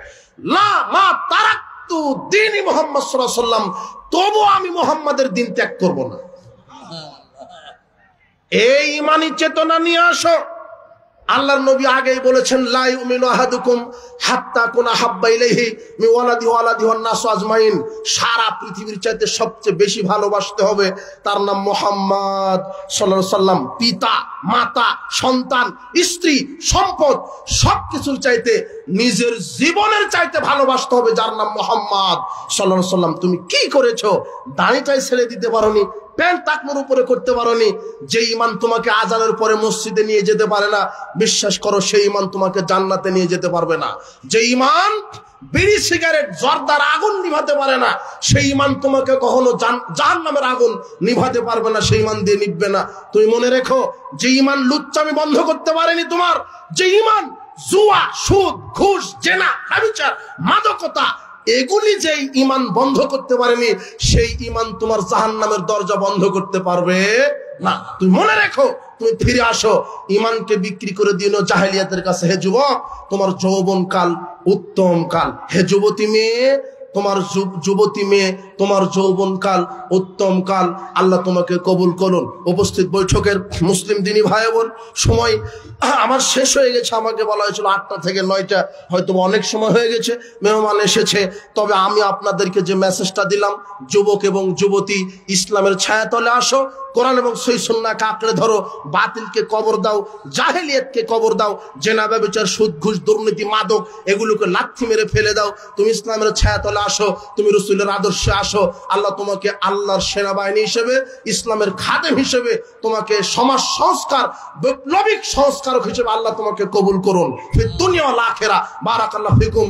লা মা তারাকতু দীনি মুহাম্মদ সাল্লাল্লাহু আলাইহি ওয়াসাল্লাম, তবু আমি মুহাম্মাদের দিন ত্যাগ করব না। এই ঈমানি চেতনা নিয়ে আসো। আল্লাহর নবী আগেই বলেছেন, লা ইউমিনু আহাদুকুম হাত্তা কুনা হাব্বা ইলাইহি মিন ওয়ালাদিহি ওয়া ওয়ালাদিহি ওয়ান নাসু আজমাইন। সারা পৃথিবীর চাইতে সবচেয়ে বেশি ভালোবাসতে হবে তার নাম মুহাম্মদ সাল্লাল্লাহু আলাইহি ওয়াসাল্লাম। পিতা, মাতা, সন্তান, স্ত্রী, সম্পদ সবকিছুর চাইতে নিজের জীবনের চাইতে ভালোবাসতে হবে যার নাম মুহাম্মদ সাল্লাল্লাহু আলাইহি ওয়াসাল্লাম। তুমি কি করেছো? দাড়িটাই ছেড়ে দিতে পারোনি, প্যান্ট টাকনোর উপরে করতে পারোনি। যে ঈমান তোমাকে আজানের পরে মসজিদে নিয়ে যেতে পারে না, বিশ্বাস করো সেই ঈমান তোমাকে জান্নাতে নিয়ে যেতে পারবে না। যে ঈমান বিড়ি সিগারেট জর্দার আগুন নিভাতে পারে না, সেই ঈমান তোমাকে কখনো জাহান্নামের আগুন নিভাতে পারবে না, সেই ঈমান দিয়ে নিভবে না। তুমি মনে রেখো, যে ঈমান লুচ্চামি বন্ধ করতে পারেনি তোমার, যে ঈমান জুয়া, সুদ, ঘুষ, জেনা, ব্যভিচার, মাদকতা, এগুলি যেই ঈমান বন্ধ করতে পারেনি, সেই ঈমান তোমার জাহান্নামের দরজা বন্ধ করতে পারবে না। তুমি মনে রেখো, তুমি ফিরে আসো, ঈমানকে বিক্রি করে দিও জাহেলিয়াতের কাছে। হে যুবক, তোমার যৌবন কাল উত্তম কাল। হে যুবতী মেয়ে, তোমার যৌবন কাল উত্তম কাল। আল্লাহ তোমাকে কবুল করুন। উপস্থিত বৈঠকের মুসলিম দিনী ভাই বোন, সময় আমার শেষ হয়ে গেছে। আমাকে বলা হয়েছিল 8টা থেকে 9টা, হয়তো অনেক সময় হয়ে গেছে, মেহমান এসেছে। তবে আমি আপনাদেরকে যে মেসেজটা দিলাম, যুবক এবং যুবতী, ইসলামের ছায়াতলে আসো, কোরআন এবং সহিহ সুন্নাহকে আঁকড়ে ধরো, বাতিলকে কবর দাও, জাহেলিয়াতকে কবর দাও, জেনা, ব্যভিচার, সুদ, ঘুষ, দুর্নীতি, মাদক, এগুলোকে লাথি মেরে ফেলে দাও। তুমি ইসলামের ছায়াতলে আসো, তুমি রাসূলের আদর্শে আসো। আল্লাহ তোমাকে আল্লাহর সেনাবাহিনী হিসেবে, ইসলামের খাদেম হিসেবে, তোমাকে সমাজ সংস্কার, বৈপ্লবিক সংস্কারক হিসেবে আল্লাহ তোমাকে কবুল করুন। ফিদ দুনিয়া ওয়াল আখিরা। বারাকাল্লাহু ফিকুম।